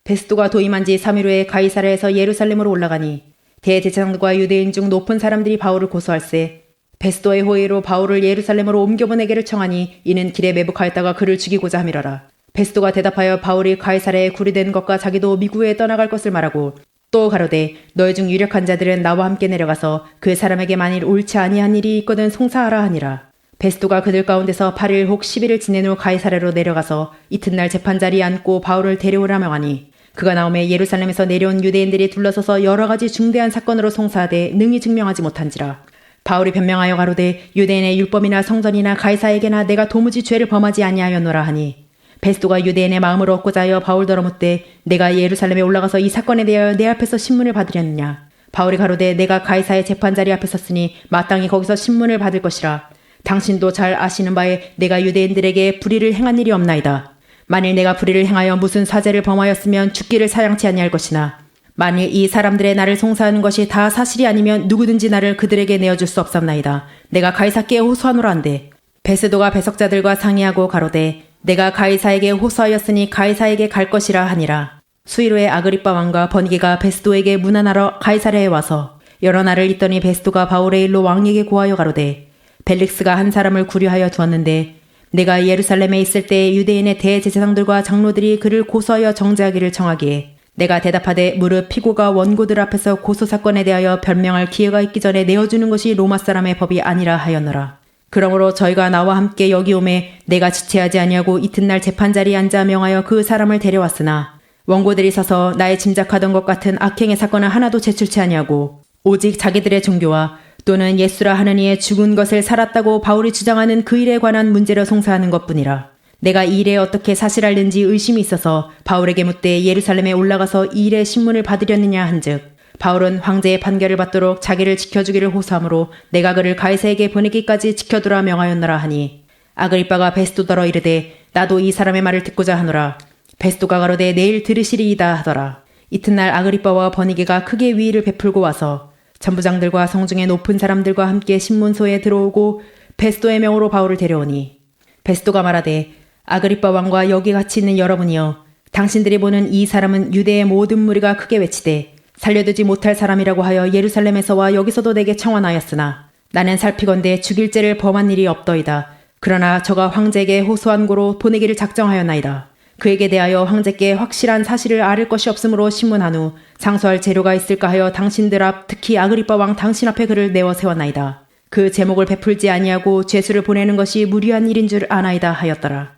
베스토가 도임한 지 3일 후에 가이사랴에서 예루살렘으로 올라가니 대제사장들과 유대인 중 높은 사람들이 바울을 고소할세 베스토의 호의로 바울을 예루살렘으로 옮겨보내기를 청하니 이는 길에 매복하였다가 그를 죽이고자 함이러라. 베스토가 대답하여 바울이 가이사랴에 구리된 것과 자기도 미국에 떠나갈 것을 말하고 또 가로되 너희 중 유력한 자들은 나와 함께 내려가서 그 사람에게 만일 옳지 아니한 일이 있거든 송사하라 하니라. 베스토가 그들 가운데서 8일 혹 10일을 지낸 후 가이사랴로 내려가서 이튿날 재판자리에 앉고 바울을 데려오라 명하니 그가 나오매 예루살렘에서 내려온 유대인들이 둘러서서 여러 가지 중대한 사건으로 송사하되 능히 증명하지 못한지라. 바울이 변명하여 가로되 유대인의 율법이나 성전이나 가이사에게나 내가 도무지 죄를 범하지 아니하였노라 하니 베스토가 유대인의 마음을 얻고자 하여 바울더러 묻되 내가 예루살렘에 올라가서 이 사건에 대하여 내 앞에서 신문을 받으렸느냐. 바울이 가로되 내가 가이사의 재판자리 앞에 섰으니 마땅히 거기서 신문을 받을 것이라. 당신도 잘 아시는 바에 내가 유대인들에게 불의를 행한 일이 없나이다. 만일 내가 불의를 행하여 무슨 사죄를 범하였으면 죽기를 사양치 아니할 것이나 만일 이 사람들의 나를 송사하는 것이 다 사실이 아니면 누구든지 나를 그들에게 내어줄 수 없사옵나이다. 내가 가이사께 호소하노라 한데 베스도가 배석자들과 상의하고 가로되 내가 가이사에게 호소하였으니 가이사에게 갈 것이라 하니라. 수일 후에 아그리빠 왕과 버니게가 베스도에게 문안하러 가이사랴에 와서 여러 날을 있더니 베스도가 바울의 일로 왕에게 고하여 가로되 벨릭스가 한 사람을 구류하여 두었는데 내가 예루살렘에 있을 때 유대인의 대제사장들과 장로들이 그를 고소하여 정죄하기를 청하기에 내가 대답하되 무릇 피고가 원고들 앞에서 고소사건에 대하여 변명할 기회가 있기 전에 내어주는 것이 로마 사람의 법이 아니라 하였노라. 그러므로 저희가 나와 함께 여기 오매 내가 지체하지 아니하고 이튿날 재판자리에 앉아 명하여 그 사람을 데려왔으나 원고들이 서서 나의 짐작하던 것 같은 악행의 사건은 하나도 제출치 아니하고 오직 자기들의 종교와 또는 예수라 하는 이의 죽은 것을 살았다고 바울이 주장하는 그 일에 관한 문제로 송사하는 것뿐이라. 내가 이 일에 어떻게 사실할는지 의심이 있어서 바울에게 묻되 예루살렘에 올라가서 이 일의 신문을 받으려느냐 한즉 바울은 황제의 판결을 받도록 자기를 지켜주기를 호소하므로 내가 그를 가이사에게 보내기까지 지켜두라 명하였노라 하니 아그리빠가 베스도더러 이르되 나도 이 사람의 말을 듣고자 하노라. 베스도가 가로되 내일 들으시리이다 하더라. 이튿날 아그리빠와 버니게가 크게 위의를 베풀고 와서 전부장들과 성중의 높은 사람들과 함께 신문소에 들어오고 베스도의 명으로 바울을 데려오니 베스도가 말하되 아그리빠 왕과 여기 같이 있는 여러분이여 당신들이 보는 이 사람은 유대의 모든 무리가 크게 외치되 살려두지 못할 사람이라고 하여 예루살렘에서와 여기서도 내게 청원하였으나 나는 살피건대 죽일 죄를 범한 일이 없더이다. 그러나 저가 황제에게 호소한 고로 보내기를 작정하였나이다. 그에게 대하여 황제께 확실한 사실을 아를 것이 없으므로 신문한 후 상소할 재료가 있을까 하여 당신들 앞 특히 아그리빠 왕 당신 앞에 그를 내어 세웠나이다. 그 제목을 베풀지 아니하고 죄수를 보내는 것이 무리한 일인 줄 아나이다 하였더라.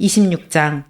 26장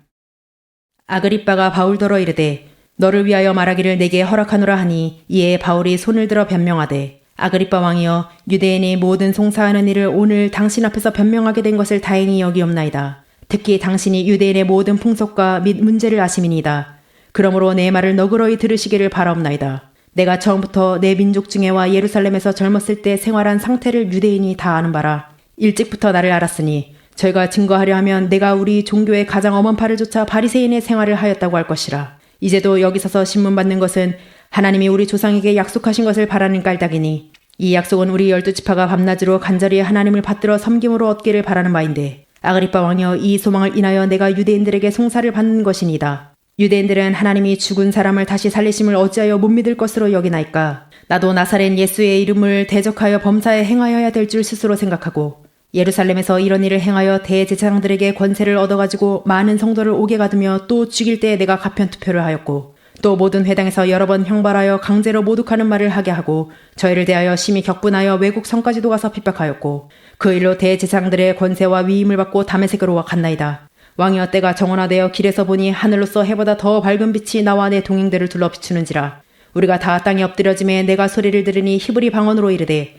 아그리빠가 바울더러 이르되 너를 위하여 말하기를 내게 허락하노라 하니 이에 바울이 손을 들어 변명하되 아그리빠 왕이여 유대인이 모든 송사하는 일을 오늘 당신 앞에서 변명하게 된 것을 다행히 여기옵나이다. 특히 당신이 유대인의 모든 풍속과 및 문제를 아심이니이다. 그러므로 내 말을 너그러이 들으시기를 바라옵나이다. 내가 처음부터 내 민족 중에와 예루살렘에서 젊었을 때 생활한 상태를 유대인이 다 아는 바라. 일찍부터 나를 알았으니 저희가 증거하려 하면 내가 우리 종교의 가장 엄한파를 쫓아 바리새인의 생활을 하였다고 할 것이라. 이제도 여기 서서 신문 받는 것은 하나님이 우리 조상에게 약속하신 것을 바라는 깔딱이니 이 약속은 우리 12지파가 밤낮으로 간절히 하나님을 받들어 섬김으로 얻기를 바라는 바인데 아그리빠 왕이여 이 소망을 인하여 내가 유대인들에게 송사를 받는 것이니이다. 유대인들은 하나님이 죽은 사람을 다시 살리심을 어찌하여 못 믿을 것으로 여기나이까. 나도 나사렛 예수의 이름을 대적하여 범사에 행하여야 될 줄 스스로 생각하고 예루살렘에서 이런 일을 행하여 대제사장들에게 권세를 얻어가지고 많은 성도를 옥에 가두며 또 죽일 때 내가 가편투표를 하였고 또 모든 회당에서 여러 번 형벌하여 강제로 모독하는 말을 하게 하고 저희를 대하여 심히 격분하여 외국 성까지도 가서 핍박하였고 그 일로 대제사장들의 권세와 위임을 받고 다메섹으로 갔나이다. 왕이여 때가 정원화되어 길에서 보니 하늘로서 해보다 더 밝은 빛이 나와 내 동행들을 둘러 비추는지라. 우리가 다 땅에 엎드려짐에 내가 소리를 들으니 히브리 방언으로 이르되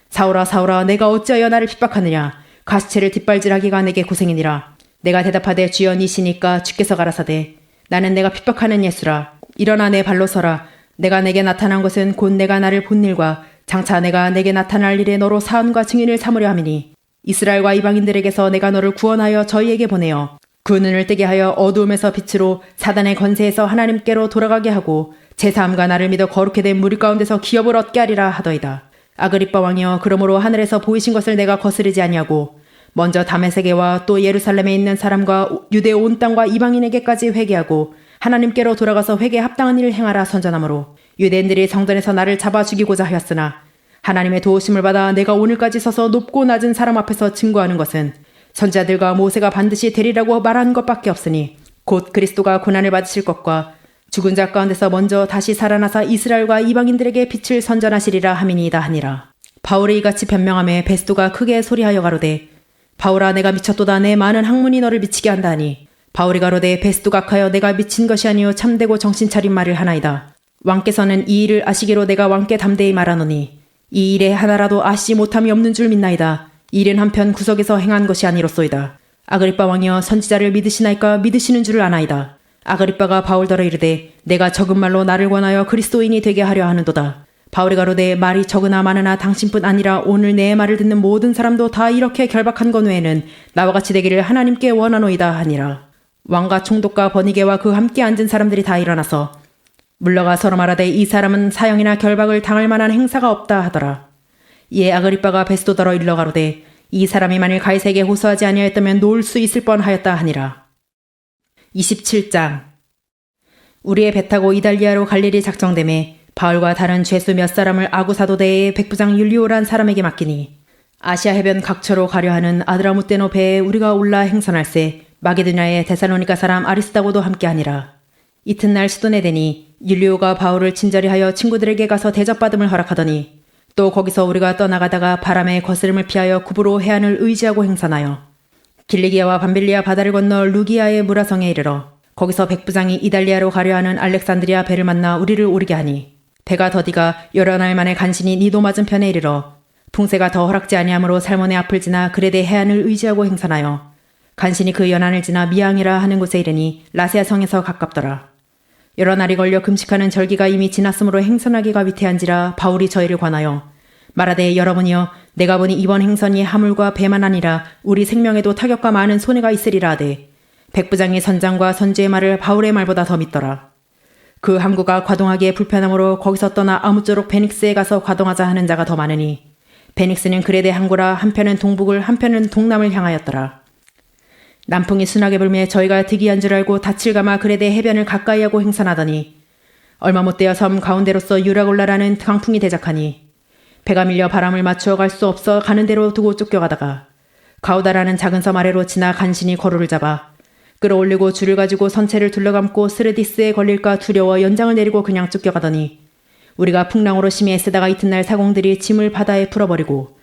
사울아 사울아 내가 어찌하여 나를 핍박하느냐. 가시체를 뒷발질하기가 내게 고생이니라. 내가 대답하되 주여 니시니까 주께서 가라사대 나는 내가 핍박하는 예수라. 일어나 내 발로 서라. 내가 내게 나타난 것은 곧 내가 나를 본 일과 장차 내가 내게 나타날 일에 너로 사언과 증인을 삼으려 함이니 이스라엘과 이방인들에게서 내가 너를 구원하여 저희에게 보내어 그 눈을 뜨게 하여 어두움에서 빛으로 사단의 권세에서 하나님께로 돌아가게 하고 제3과 나를 믿어 거룩히 된 무리 가운데서 기업을 얻게 하리라 하더이다. 아그리빠 왕이여 그러므로 하늘에서 보이신 것을 내가 거스르지 아니하고 먼저 다메섹에와 또 예루살렘에 있는 사람과 유대 온 땅과 이방인에게까지 회개하고 하나님께로 돌아가서 회개에 합당한 일을 행하라 선전하므로 유대인들이 성전에서 나를 잡아 죽이고자 하였으나 하나님의 도우심을 받아 내가 오늘까지 서서 높고 낮은 사람 앞에서 증거하는 것은 선지자들과 모세가 반드시 되리라고 말한 것밖에 없으니 곧 그리스도가 고난을 받으실 것과 죽은 자 가운데서 먼저 다시 살아나사 이스라엘과 이방인들에게 빛을 선전하시리라 함이니이다 하니라. 바울이 이같이 변명하며 베스도가 크게 소리하여 가로되 바울아 내가 미쳤도다. 내 많은 학문이 너를 미치게 한다 하니 바울이 가로되 베스도가 악하여 내가 미친 것이 아니요 참되고 정신 차린 말을 하나이다. 왕께서는 이 일을 아시기로 내가 왕께 담대히 말하노니 이 일에 하나라도 아시지 못함이 없는 줄 믿나이다. 이 일은 한편 구석에서 행한 것이 아니로소이다. 아그리빠 왕이여 선지자를 믿으시나이까 믿으시는 줄을 아나이다. 아그리빠가 바울더러 이르되 내가 적은 말로 나를 권하여 그리스도인이 되게 하려 하는도다. 바울이 가로되 말이 적으나 많으나 당신뿐 아니라 오늘 내 말을 듣는 모든 사람도 다 이렇게 결박한 것 외에는 나와 같이 되기를 하나님께 원하노이다 하니라. 왕과 총독과 버니게와 그 함께 앉은 사람들이 다 일어나서 물러가 서로 말하되 이 사람은 사형이나 결박을 당할 만한 행사가 없다 하더라. 이에 아그리빠가 베스도더러 일러 가로되 이 사람이 만일 가이사에게 호소하지 아니하였다면 놓을 수 있을 뻔하였다 하니라. 27장. 우리의 배 타고 이달리아로 갈 일이 작정되매 바울과 다른 죄수 몇 사람을 아구사도대의 백부장 율리오란 사람에게 맡기니 아시아 해변 각처로 가려 하는 아드라무떼노 배에 우리가 올라 행선할세 마게도냐의 데살로니가 사람 아리스다고도 함께하니라. 이튿날 시돈에 되니 율리오가 바울을 친절히 하여 친구들에게 가서 대접받음을 허락하더니 또 거기서 우리가 떠나가다가 바람의 거스름을 피하여 구부로 해안을 의지하고 행선하여 길리기아와 밤빌리아 바다를 건너 루기아의 무라성에 이르러 거기서 백부장이 이달리아로 가려 하는 알렉산드리아 배를 만나 우리를 오르게 하니 배가 더디가 여러 날 만에 간신히 니도 맞은편에 이르러 풍세가 더 허락지 아니하므로 살몬의 앞을 지나 그레데 해안을 의지하고 행선하여 간신히 그 연안을 지나 미앙이라 하는 곳에 이르니 라세아 성에서 가깝더라. 여러 날이 걸려 금식하는 절기가 이미 지났으므로 행선하기가 위태한지라 바울이 저희를 권하여 말하되 여러분이여 내가 보니 이번 행선이 하물과 배만 아니라 우리 생명에도 타격과 많은 손해가 있으리라 하되 백부장이 선장과 선주의 말을 바울의 말보다 더 믿더라. 그 항구가 과동하기에 불편하므로 거기서 떠나 아무쪼록 베닉스에 가서 과동하자 하는 자가 더 많으니 베닉스는 그레데 항구라 한편은 동북을 한편은 동남을 향하였더라. 남풍이 순하게 불매 저희가 득이한 줄 알고 닻을 감아 그레데 해변을 가까이 하고 행선하더니 얼마 못되어 섬 가운데로서 유라골라라는 강풍이 대작하니 배가 밀려 바람을 맞추어 갈 수 없어 가는 대로 두고 쫓겨가다가 가우다라는 작은 섬 아래로 지나 간신히 거루를 잡아 끌어올리고 줄을 가지고 선체를 둘러감고 스르디스에 걸릴까 두려워 연장을 내리고 그냥 쫓겨가더니 우리가 풍랑으로 심히 애쓰다가 이튿날 사공들이 짐을 바다에 풀어버리고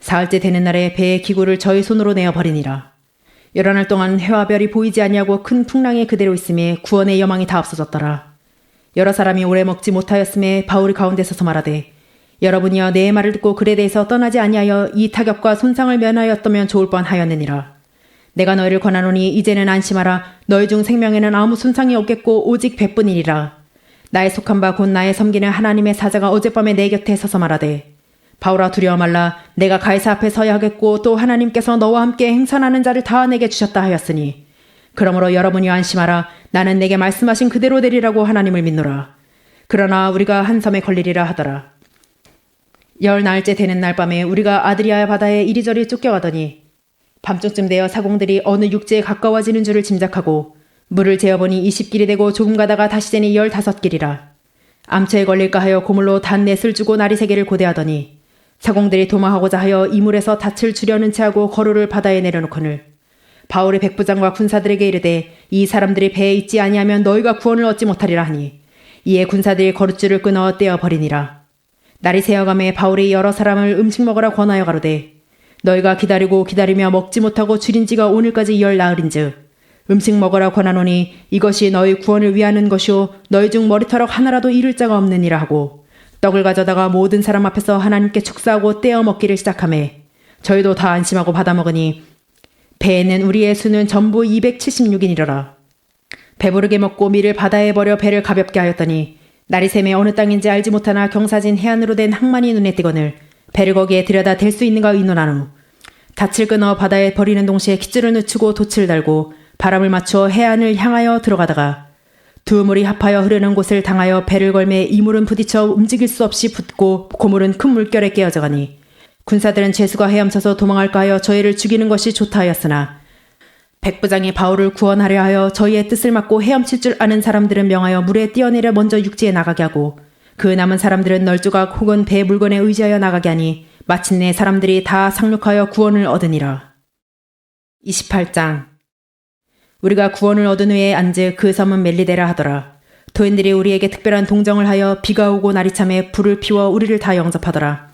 사흘째 되는 날에 배의 기구를 저희 손으로 내어버리니라. 여러 날 동안 해와 별이 보이지 아니하고 큰 풍랑이 그대로 있음에 구원의 여망이 다 없어졌더라. 여러 사람이 오래 먹지 못하였음에 바울이 가운데 서서 말하되 여러분이여 내 말을 듣고 그레데에서 떠나지 아니하여 이 타격과 손상을 면하였다면 좋을 뻔하였느니라. 내가 너희를 권하노니 이제는 안심하라. 너희 중 생명에는 아무 손상이 없겠고 오직 배뿐이리라. 나의 속한 바 곧 나의 섬기는 하나님의 사자가 어젯밤에 내 곁에 서서 말하되 바울아 두려워 말라. 내가 가이사 앞에 서야 하겠고 또 하나님께서 너와 함께 행선하는 자를 다 내게 주셨다 하였으니 그러므로 여러분이 안심하라. 나는 내게 말씀하신 그대로 되리라고 하나님을 믿노라. 그러나 우리가 한 섬에 걸리리라 하더라. 10날째 되는 날 밤에 우리가 아드리아 바다에 이리저리 쫓겨가더니 밤중쯤 되어 사공들이 어느 육지에 가까워지는 줄을 짐작하고 물을 재어보니 20길이 되고 조금 가다가 다시 재니 15길이라. 암초에 걸릴까 하여 고물로 단 넷을 주고 나리 3개를 고대하더니 사공들이 도망하고자 하여 이물에서 닻을 주려는 채하고 거루를 바다에 내려놓거늘 바울의 백부장과 군사들에게 이르되 이 사람들이 배에 있지 아니하면 너희가 구원을 얻지 못하리라 하니 이에 군사들이 거룻줄을 끊어 떼어버리니라. 날이 새어가매 바울이 여러 사람을 음식 먹으라 권하여 가로되 너희가 기다리고 기다리며 먹지 못하고 줄인 지가 오늘까지 10나흘인즉 음식 먹으라 권하노니 이것이 너희 구원을 위하는 것이요 너희 중 머리털럭 하나라도 잃을 자가 없느니라 하고 떡을 가져다가 모든 사람 앞에서 하나님께 축사하고 떼어 먹기를 시작하매 저희도 다 안심하고 받아 먹으니 배에는 우리의 수는 전부 276인이더라. 배부르게 먹고 밀을 바다에 버려 배를 가볍게 하였더니 날이 새매 어느 땅인지 알지 못하나 경사진 해안으로 된 항만이 눈에 띄거늘 배를 거기에 들여다 댈 수 있는가 의논한 후 닻을 끊어 바다에 버리는 동시에 깃줄을 늦추고 돛을 달고 바람을 맞추어 해안을 향하여 들어가다가 두 물이 합하여 흐르는 곳을 당하여 배를 걸매 이 물은 부딪혀 움직일 수 없이 붙고 고물은 큰 물결에 깨어져가니 군사들은 죄수가 헤엄쳐서 도망할까 하여 저희를 죽이는 것이 좋다 하였으나 백부장이 바울을 구원하려 하여 저희의 뜻을 막고 헤엄칠 줄 아는 사람들은 명하여 물에 뛰어내려 먼저 육지에 나가게 하고 그 남은 사람들은 널조각 혹은 배 물건에 의지하여 나가게 하니 마침내 사람들이 다 상륙하여 구원을 얻으니라. 28장. 우리가 구원을 얻은 후에 안즉 그 섬은 멜리데라 하더라. 도인들이 우리에게 특별한 동정을 하여 비가 오고 날이 참에 불을 피워 우리를 다 영접하더라.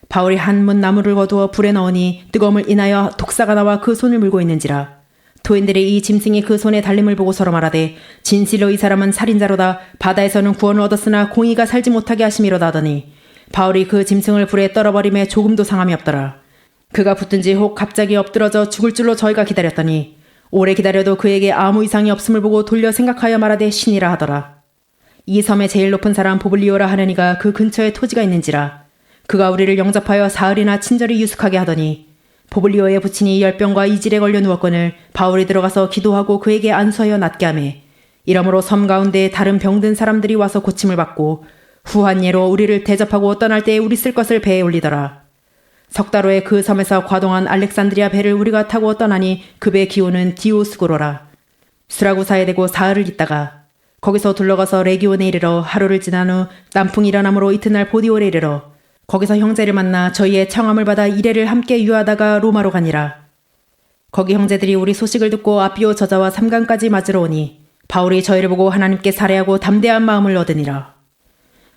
바울이 한 문 나무를 거두어 불에 넣으니 뜨거움을 인하여 독사가 나와 그 손을 물고 있는지라. 도인들이 이 짐승이 그 손에 달림을 보고 서로 말하되 진실로 이 사람은 살인자로다. 바다에서는 구원을 얻었으나 공의가 살지 못하게 하심이로다 하더니 바울이 그 짐승을 불에 떨어버림에 조금도 상함이 없더라. 그가 붙든지 혹 갑자기 엎드러져 죽을 줄로 저희가 기다렸더니 오래 기다려도 그에게 아무 이상이 없음을 보고 돌려 생각하여 말하되 신이라 하더라. 이 섬의 제일 높은 사람 보블리오라 하는 이가 그 근처에 토지가 있는지라. 그가 우리를 영접하여 사흘이나 친절히 유숙하게 하더니 보블리오의 부친이 열병과 이질에 걸려 누웠거늘 바울이 들어가서 기도하고 그에게 안수하여 낫게 하매 이러므로 섬 가운데 다른 병든 사람들이 와서 고침을 받고 후한 예로 우리를 대접하고 떠날 때에 우리 쓸 것을 배에 올리더라. 석 달 후에 그 섬에서 과동한 알렉산드리아 배를 우리가 타고 떠나니 그 배 기호는 디오스고로라. 수라구사에 대고 사흘을 있다가 거기서 둘러가서 레기온에 이르러 하루를 지난 후 남풍이 일어나므로 이튿날 보디올에 이르러 거기서 형제를 만나 저희의 청함을 받아 이래를 함께 유하다가 로마로 가니라. 거기 형제들이 우리 소식을 듣고 아비오 저자와 삼강까지 맞으러 오니 바울이 저희를 보고 하나님께 살해하고 담대한 마음을 얻으니라.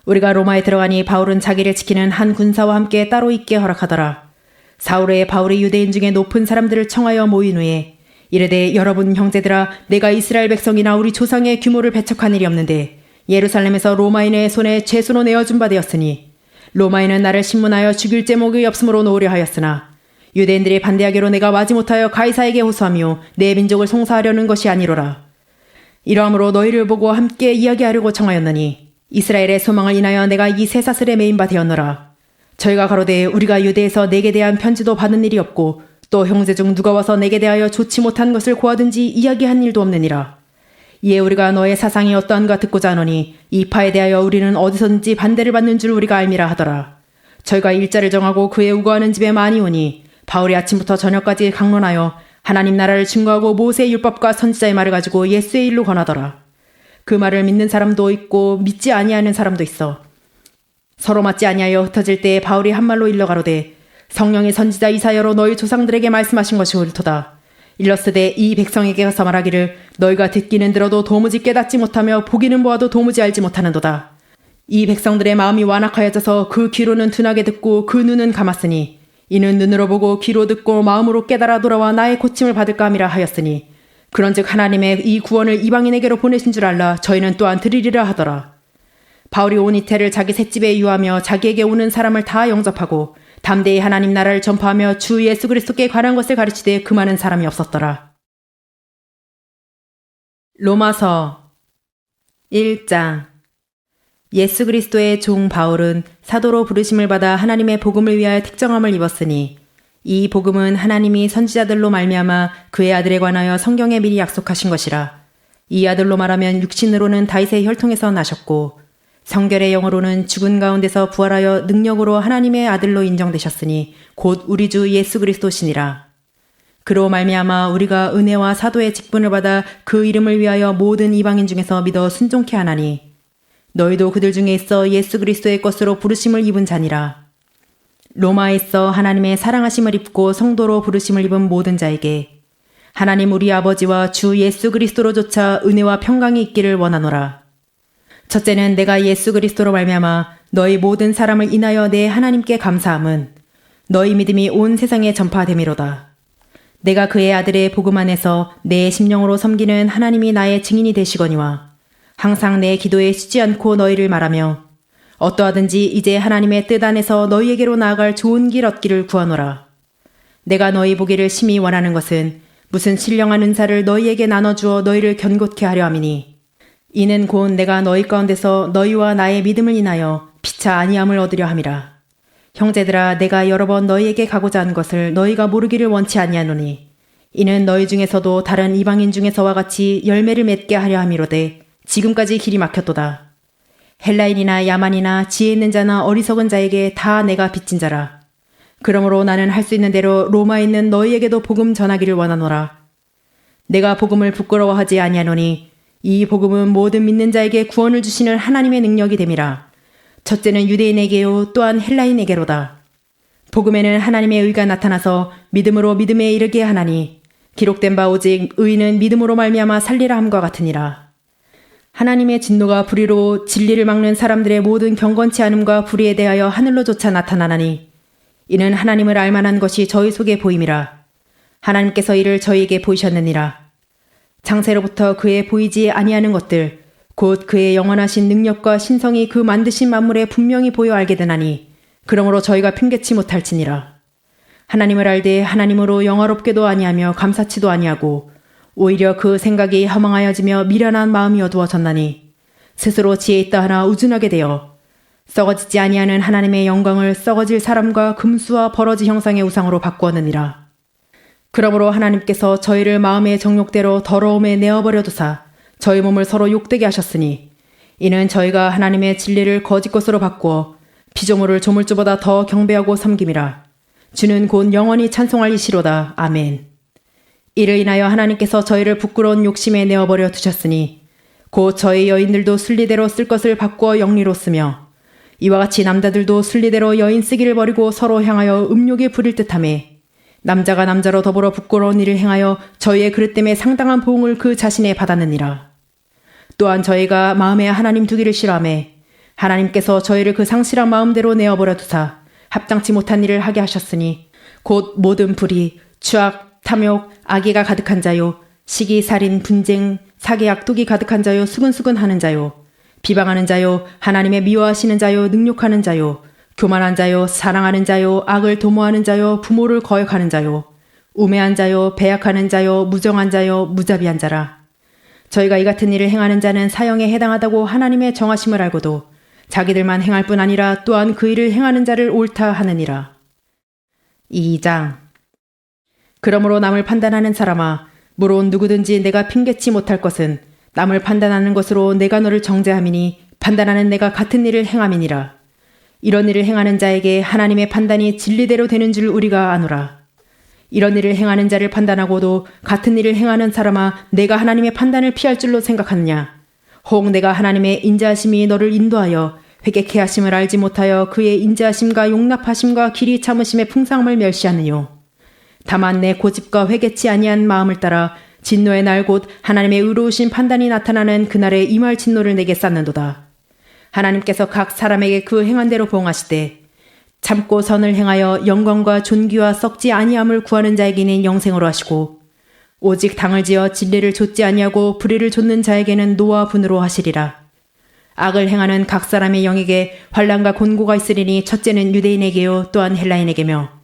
우리가 로마에 들어가니 바울은 자기를 지키는 한 군사와 함께 따로 있게 허락하더라. 사흘 바울이 유대인 중에 높은 사람들을 청하여 모인 후에 이르되 여러분 형제들아 내가 이스라엘 백성이나 우리 조상의 규모를 배척한 일이 없는데 예루살렘에서 로마인의 손에 죄수로 내어준 바 되었으니 로마인은 나를 신문하여 죽일 제목이 없으므로 놓으려 하였으나 유대인들이 반대하기로 내가 마지못하여 가이사에게 호소하며 내 민족을 송사하려는 것이 아니로라. 이러함으로 너희를 보고 함께 이야기하려고 청하였느니 이스라엘의 소망을 인하여 내가 이 쇠사슬에 매인 바 되었노라. 저희가 가로되 우리가 유대에서 내게 대한 편지도 받은 일이 없고 또 형제 중 누가 와서 내게 대하여 좋지 못한 것을 고하든지 이야기한 일도 없느니라. 이에 우리가 너의 사상이 어떠한가 듣고자 하노니 이 파에 대하여 우리는 어디서든지 반대를 받는 줄 우리가 알미라 하더라. 저희가 일자를 정하고 그에 우거하는 집에 많이 오니 바울이 아침부터 저녁까지 강론하여 하나님 나라를 증거하고 모세의 율법과 선지자의 말을 가지고 예수의 일로 권하더라. 그 말을 믿는 사람도 있고 믿지 아니하는 사람도 있어. 서로 맞지 아니하여 흩어질 때에 바울이 한 말로 일러 가로되 성령의 선지자 이사야로 너희 조상들에게 말씀하신 것이 옳도다. 일러스되 이 백성에게 가서 말하기를 너희가 듣기는 들어도 도무지 깨닫지 못하며 보기는 보아도 도무지 알지 못하는도다. 이 백성들의 마음이 완악하여져서 그 귀로는 둔하게 듣고 그 눈은 감았으니 이는 눈으로 보고 귀로 듣고 마음으로 깨달아 돌아와 나의 고침을 받을까 함이라 하였으니 그런즉 하나님의 이 구원을 이방인에게로 보내신 줄 알라 저희는 또한 들으리라 하더라. 바울이 온 이태를 자기 셋집에 유하며 자기에게 오는 사람을 다 영접하고 담대히 하나님 나라를 전파하며 주 예수 그리스도께 관한 것을 가르치되 금하는 사람이 없었더라. 로마서 1장. 예수 그리스도의 종 바울은 사도로 부르심을 받아 하나님의 복음을 위하여 특정함을 입었으니 이 복음은 하나님이 선지자들로 말미암아 그의 아들에 관하여 성경에 미리 약속하신 것이라. 이 아들로 말하면 육신으로는 다윗의 혈통에서 나셨고 성결의 영으로는 죽은 가운데서 부활하여 능력으로 하나님의 아들로 인정되셨으니 곧 우리 주 예수 그리스도시니라. 그로 말미암아 우리가 은혜와 사도의 직분을 받아 그 이름을 위하여 모든 이방인 중에서 믿어 순종케 하나니 너희도 그들 중에 있어 예수 그리스도의 것으로 부르심을 입은 자니라. 로마에 있어 하나님의 사랑하심을 입고 성도로 부르심을 입은 모든 자에게 하나님 우리 아버지와 주 예수 그리스도로조차 은혜와 평강이 있기를 원하노라. 첫째는 내가 예수 그리스도로 말미암아 너희 모든 사람을 인하여 내 하나님께 감사함은 너희 믿음이 온 세상에 전파됨이로다. 내가 그의 아들의 복음 안에서 내 심령으로 섬기는 하나님이 나의 증인이 되시거니와 항상 내 기도에 쉬지 않고 너희를 말하며 어떠하든지 이제 하나님의 뜻 안에서 너희에게로 나아갈 좋은 길 얻기를 구하노라. 내가 너희 보기를 심히 원하는 것은 무슨 신령한 은사를 너희에게 나눠주어 너희를 견고케 하려 함이니 이는 곧 내가 너희 가운데서 너희와 나의 믿음을 인하여 피차 아니함을 얻으려 함이라. 형제들아 내가 여러 번 너희에게 가고자 한 것을 너희가 모르기를 원치 아니하노니 이는 너희 중에서도 다른 이방인 중에서와 같이 열매를 맺게 하려 함이로되 지금까지 길이 막혔도다. 헬라인이나 야만이나 지혜 있는 자나 어리석은 자에게 다 내가 빚진 자라. 그러므로 나는 할 수 있는 대로 로마에 있는 너희에게도 복음 전하기를 원하노라. 내가 복음을 부끄러워하지 아니하노니 이 복음은 모든 믿는 자에게 구원을 주시는 하나님의 능력이 됨이라. 첫째는 유대인에게요 또한 헬라인에게로다. 복음에는 하나님의 의가 나타나서 믿음으로 믿음에 이르게 하나니 기록된 바 오직 의인은 믿음으로 말미암아 살리라 함과 같으니라. 하나님의 진노가 불의로 진리를 막는 사람들의 모든 경건치 않음과 불의에 대하여 하늘로조차 나타나나니 이는 하나님을 알만한 것이 저희 속에 보임이라. 하나님께서 이를 저희에게 보이셨느니라. 창세로부터 그의 보이지 아니하는 것들 곧 그의 영원하신 능력과 신성이 그 만드신 만물에 분명히 보여 알게 되나니 그러므로 저희가 핑계치 못할지니라. 하나님을 알되 하나님으로 영화롭게도 아니하며 감사치도 아니하고 오히려 그 생각이 허망하여지며 미련한 마음이 어두워졌나니 스스로 지혜 있다 하나 우둔하게 되어 썩어지지 아니하는 하나님의 영광을 썩어질 사람과 금수와 버러지 형상의 우상으로 바꾸었느니라. 그러므로 하나님께서 저희를 마음의 정욕대로 더러움에 내어버려 두사 저희 몸을 서로 욕되게 하셨으니 이는 저희가 하나님의 진리를 거짓 것으로 바꾸어 피조물을 조물주보다 더 경배하고 섬김이라. 주는 곧 영원히 찬송할 이시로다. 아멘. 이를 인하여 하나님께서 저희를 부끄러운 욕심에 내어버려 두셨으니 곧 저희 여인들도 순리대로 쓸 것을 바꾸어 영리로 쓰며 이와 같이 남자들도 순리대로 여인 쓰기를 버리고 서로 향하여 음욕에 부릴 듯하매 남자가 남자로 더불어 부끄러운 일을 행하여 저희의 그릇 때문에 상당한 보응을 그 자신에 받았느니라. 또한 저희가 마음에 하나님 두기를 싫어하매 하나님께서 저희를 그 상실한 마음대로 내어버려 두사 합당치 못한 일을 하게 하셨으니 곧 모든 불의, 추악, 탐욕, 악의가 가득한 자요, 시기, 살인, 분쟁, 사기, 악독이 가득한 자요, 수근수근하는 자요, 비방하는 자요, 하나님의 미워하시는 자요, 능욕하는 자요, 교만한 자요, 사랑하는 자요, 악을 도모하는 자요, 부모를 거역하는 자요, 우매한 자요, 배약하는 자요, 무정한 자요, 무자비한 자라. 저희가 이 같은 일을 행하는 자는 사형에 해당하다고 하나님의 정하심을 알고도 자기들만 행할 뿐 아니라 또한 그 일을 행하는 자를 옳다 하느니라. 2장. 그러므로 남을 판단하는 사람아, 물론 누구든지 내가 핑계치 못할 것은 남을 판단하는 것으로 내가 너를 정죄함이니 판단하는 내가 같은 일을 행함이니라. 이런 일을 행하는 자에게 하나님의 판단이 진리대로 되는 줄 우리가 아노라. 이런 일을 행하는 자를 판단하고도 같은 일을 행하는 사람아, 내가 하나님의 판단을 피할 줄로 생각하느냐? 혹 내가 하나님의 인자하심이 너를 인도하여 회개케 하심을 알지 못하여 그의 인자하심과 용납하심과 길이 참으심의 풍성함을 멸시하느뇨. 다만 내 고집과 회개치 아니한 마음을 따라 진노의 날 곧 하나님의 의로우신 판단이 나타나는 그날에 임할 진노를 내게 쌓는도다. 하나님께서 각 사람에게 그 행한 대로 보응하시되 참고 선을 행하여 영광과 존귀와 썩지 아니함을 구하는 자에게는 영생으로 하시고 오직 당을 지어 진리를 좇지 아니하고 불의를 좇는 자에게는 노와 분으로 하시리라. 악을 행하는 각 사람의 영에게 환난과 곤고가 있으리니 첫째는 유대인에게요 또한 헬라인에게며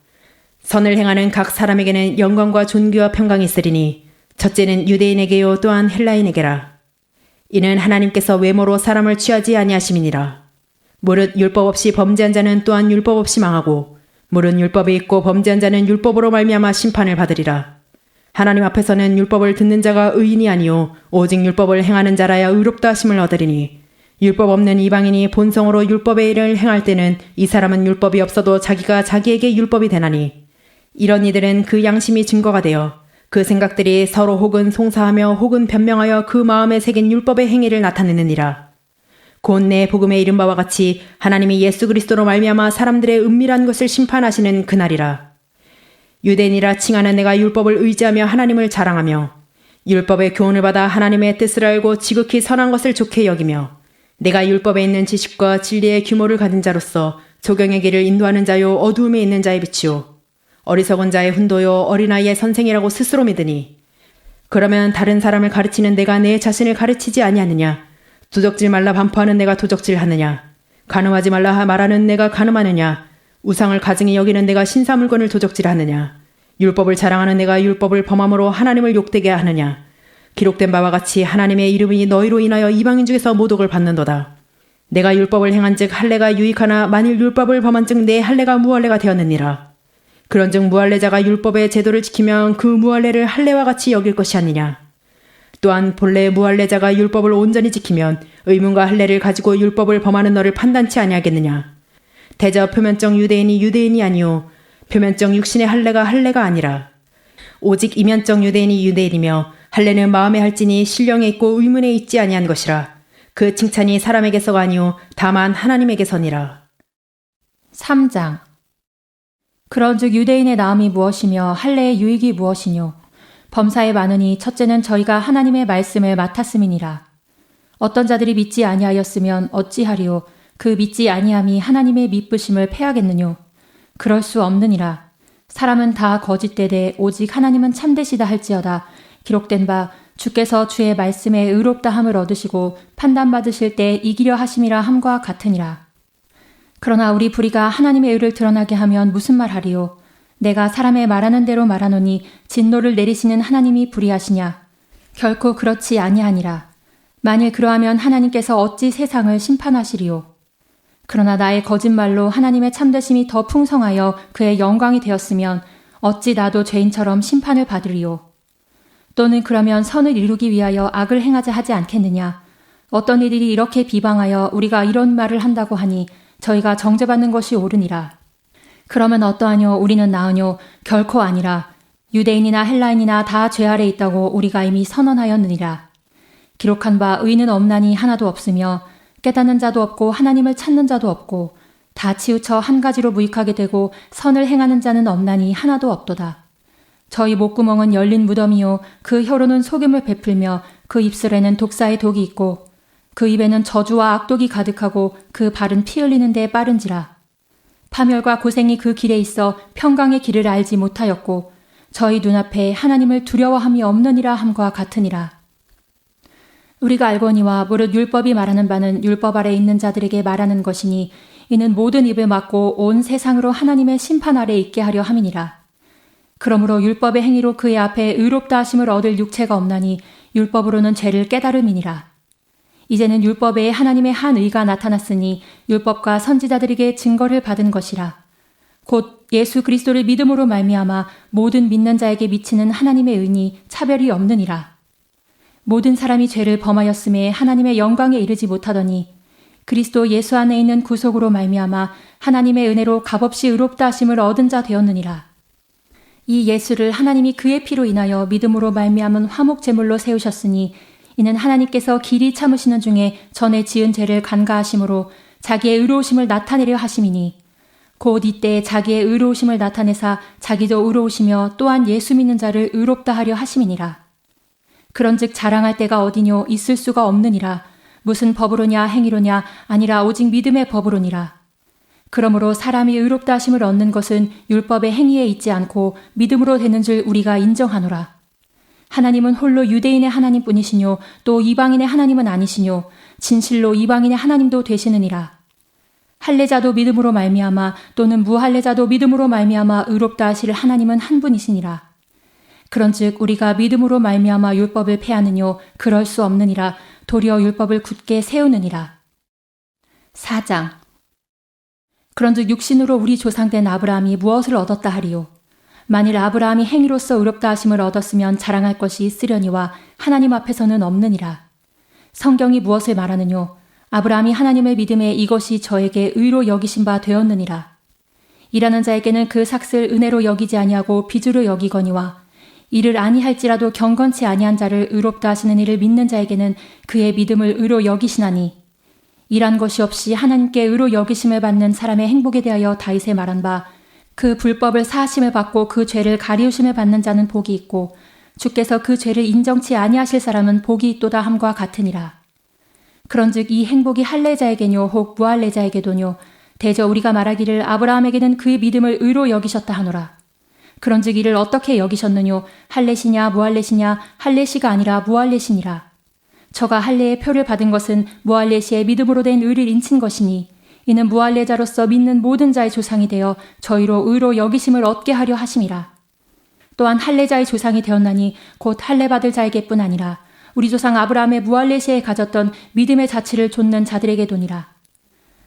선을 행하는 각 사람에게는 영광과 존귀와 평강이 있으리니 첫째는 유대인에게요 또한 헬라인에게라. 이는 하나님께서 외모로 사람을 취하지 아니하심이니라. 무릇 율법 없이 범죄한 자는 또한 율법 없이 망하고 무릇 율법이 있고 범죄한 자는 율법으로 말미암아 심판을 받으리라. 하나님 앞에서는 율법을 듣는 자가 의인이 아니요 오직 율법을 행하는 자라야 의롭다 하심을 얻으리니 율법 없는 이방인이 본성으로 율법의 일을 행할 때는 이 사람은 율법이 없어도 자기가 자기에게 율법이 되나니 이런 이들은 그 양심이 증거가 되어 그 생각들이 서로 혹은 송사하며 혹은 변명하여 그 마음에 새긴 율법의 행위를 나타내느니라. 곧 내 복음에 이른 바와 같이 하나님이 예수 그리스도로 말미암아 사람들의 은밀한 것을 심판하시는 그날이라. 유대인이라 칭하는 내가 율법을 의지하며 하나님을 자랑하며 율법의 교훈을 받아 하나님의 뜻을 알고 지극히 선한 것을 좋게 여기며 내가 율법에 있는 지식과 진리의 규모를 가진 자로서 조경의 길을 인도하는 자요 어두움에 있는 자의 빛이요 어리석은 자의 훈도요 어린아이의 선생이라고 스스로 믿으니 그러면 다른 사람을 가르치는 내가 내 자신을 가르치지 아니하느냐? 도적질 말라 반포하는 내가 도적질하느냐? 간음하지 말라 말하는 내가 간음하느냐? 우상을 가증히 여기는 내가 신사물건을 도적질하느냐? 율법을 자랑하는 내가 율법을 범함으로 하나님을 욕되게 하느냐? 기록된 바와 같이 하나님의 이름이 너희로 인하여 이방인 중에서 모독을 받는도다. 내가 율법을 행한즉 할례가 유익하나 만일 율법을 범한즉 내 할례가 무할례가 되었느니라. 그런즉 무할례자가 율법의 제도를 지키면 그 무할례를 할례와 같이 여길 것이 아니냐. 또한 본래 무할례자가 율법을 온전히 지키면 의문과 할례를 가지고 율법을 범하는 너를 판단치 아니하겠느냐. 대저 표면적 유대인이 유대인이 아니요 표면적 육신의 할례가 할례가 아니라 오직 이면적 유대인이 유대인이며 할례는 마음에 할지니 신령에 있고 의문에 있지 아니한 것이라. 그 칭찬이 사람에게서가 아니요 다만 하나님에게서니라. 3장. 그런즉 유대인의 나음이 무엇이며 할례의 유익이 무엇이뇨. 범사에 많으니 첫째는 저희가 하나님의 말씀을 맡았음이니라. 어떤 자들이 믿지 아니하였으면 어찌하리요. 그 믿지 아니함이 하나님의 미쁘심을 패하겠느뇨. 그럴 수 없느니라. 사람은 다 거짓되되 오직 하나님은 참되시다 할지어다. 기록된 바 주께서 주의 말씀에 의롭다 함을 얻으시고 판단받으실 때 이기려 하심이라 함과 같으니라. 그러나 우리 불의가 하나님의 의를 드러나게 하면 무슨 말하리요. 내가 사람의 말하는 대로 말하노니 진노를 내리시는 하나님이 불의하시냐. 결코 그렇지 아니하니라. 만일 그러하면 하나님께서 어찌 세상을 심판하시리요. 그러나 나의 거짓말로 하나님의 참되심이 더 풍성하여 그의 영광이 되었으면 어찌 나도 죄인처럼 심판을 받으리요. 또는 그러면 선을 이루기 위하여 악을 행하자 하지 않겠느냐? 어떤 이들이 이렇게 비방하여 우리가 이런 말을 한다고 하니 저희가 정죄받는 것이 옳으니라. 그러면 어떠하뇨? 우리는 나으뇨? 결코 아니라. 유대인이나 헬라인이나 다 죄 아래 있다고 우리가 이미 선언하였느니라. 기록한 바 의인은 없나니 하나도 없으며 깨닫는 자도 없고 하나님을 찾는 자도 없고 다 치우쳐 한 가지로 무익하게 되고 선을 행하는 자는 없나니 하나도 없도다. 저희 목구멍은 열린 무덤이요 그 혀로는 속임을 베풀며 그 입술에는 독사의 독이 있고 그 입에는 저주와 악독이 가득하고 그 발은 피 흘리는 데 빠른지라. 파멸과 고생이 그 길에 있어 평강의 길을 알지 못하였고 저희 눈앞에 하나님을 두려워함이 없느니라 함과 같으니라. 우리가 알거니와 무릇 율법이 말하는 바는 율법 아래 있는 자들에게 말하는 것이니 이는 모든 입을 막고 온 세상으로 하나님의 심판 아래 있게 하려 함이니라. 그러므로 율법의 행위로 그의 앞에 의롭다 하심을 얻을 육체가 없나니 율법으로는 죄를 깨달음이니라. 이제는 율법 외에 하나님의 한 의가 나타났으니 율법과 선지자들에게 증거를 받은 것이라. 곧 예수 그리스도를 믿음으로 말미암아 모든 믿는 자에게 미치는 하나님의 의니 차별이 없느니라. 모든 사람이 죄를 범하였음에 하나님의 영광에 이르지 못하더니 그리스도 예수 안에 있는 구속으로 말미암아 하나님의 은혜로 값없이 의롭다 하심을 얻은 자 되었느니라. 이 예수를 하나님이 그의 피로 인하여 믿음으로 말미암은 화목 제물로 세우셨으니 이는 하나님께서 길이 참으시는 중에 전에 지은 죄를 간과하심으로 자기의 의로우심을 나타내려 하심이니 곧 이때 자기의 의로우심을 나타내사 자기도 의로우시며 또한 예수 믿는 자를 의롭다 하려 하심이니라. 그런즉 자랑할 때가 어디뇨? 있을 수가 없느니라. 무슨 법으로냐 행위로냐 아니라 오직 믿음의 법으로니라. 그러므로 사람이 의롭다 하심을 얻는 것은 율법의 행위에 있지 않고 믿음으로 되는 줄 우리가 인정하노라. 하나님은 홀로 유대인의 하나님뿐이시뇨 또 이방인의 하나님은 아니시뇨 진실로 이방인의 하나님도 되시느니라. 할례자도 믿음으로 말미암아 또는 무할례자도 믿음으로 말미암아 의롭다 하실 하나님은 한 분이시니라. 그런즉 우리가 믿음으로 말미암아 율법을 폐하느뇨 그럴 수 없느니라. 도리어 율법을 굳게 세우느니라. 4장. 그런즉 육신으로 우리 조상된 아브라함이 무엇을 얻었다 하리요? 만일 아브라함이 행위로서 의롭다 하심을 얻었으면 자랑할 것이 있으려니와 하나님 앞에서는 없느니라. 성경이 무엇을 말하느뇨? 아브라함이 하나님을 믿음에 이것이 저에게 의로 여기신 바 되었느니라. 일하는 자에게는 그 삭을 은혜로 여기지 아니하고 빚으로 여기거니와 이를 아니할지라도 경건치 아니한 자를 의롭다 하시는 이를 믿는 자에게는 그의 믿음을 의로 여기시나니 일한 것이 없이 하나님께 의로 여기심을 받는 사람의 행복에 대하여 다윗에 말한 바 그 불법을 사하심을 받고 그 죄를 가리우심을 받는 자는 복이 있고 주께서 그 죄를 인정치 아니하실 사람은 복이 있도다 함과 같으니라. 그런즉 이 행복이 할례자에게뇨 혹 무할례자에게도뇨 대저 우리가 말하기를 아브라함에게는 그의 믿음을 의로 여기셨다 하노라. 그런즉 이를 어떻게 여기셨느뇨? 할례시냐 무할례시냐? 할례시가 아니라 무할례시니라. 저가 할례의 표를 받은 것은 무할례시의 믿음으로 된 의를 인친 것이니 이는 무할례자로서 믿는 모든 자의 조상이 되어 저희로 의로 여기심을 얻게 하려 하심이라. 또한 할례자의 조상이 되었나니 곧 할례받을 자에게뿐 아니라 우리 조상 아브라함의 무할례시에 가졌던 믿음의 자취를 좇는 자들에게도니라.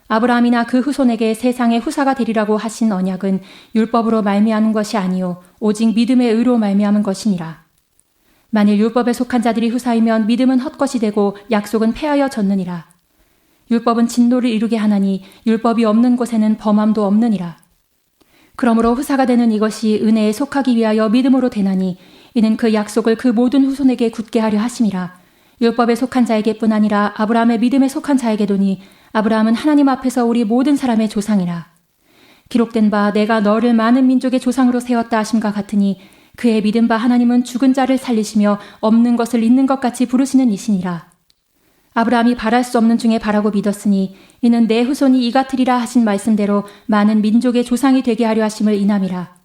아브라함이나 그 후손에게 세상의 후사가 되리라고 하신 언약은 율법으로 말미암은 것이 아니요 오직 믿음의 의로 말미암은 것이니라. 만일 율법에 속한 자들이 후사이면 믿음은 헛것이 되고 약속은 폐하여 졌느니라. 율법은 진노를 이루게 하나니 율법이 없는 곳에는 범함도 없느니라. 그러므로 후사가 되는 이것이 은혜에 속하기 위하여 믿음으로 되나니 이는 그 약속을 그 모든 후손에게 굳게 하려 하심이라. 율법에 속한 자에게뿐 아니라 아브라함의 믿음에 속한 자에게도니 아브라함은 하나님 앞에서 우리 모든 사람의 조상이라. 기록된 바 내가 너를 많은 민족의 조상으로 세웠다 하심과 같으니 그의 믿은 바 하나님은 죽은 자를 살리시며 없는 것을 있는 것 같이 부르시는 이시니라. 아브라함이 바랄 수 없는 중에 바라고 믿었으니 이는 내 후손이 이 같으리라 하신 말씀대로 많은 민족의 조상이 되게 하려 하심을 인함이라.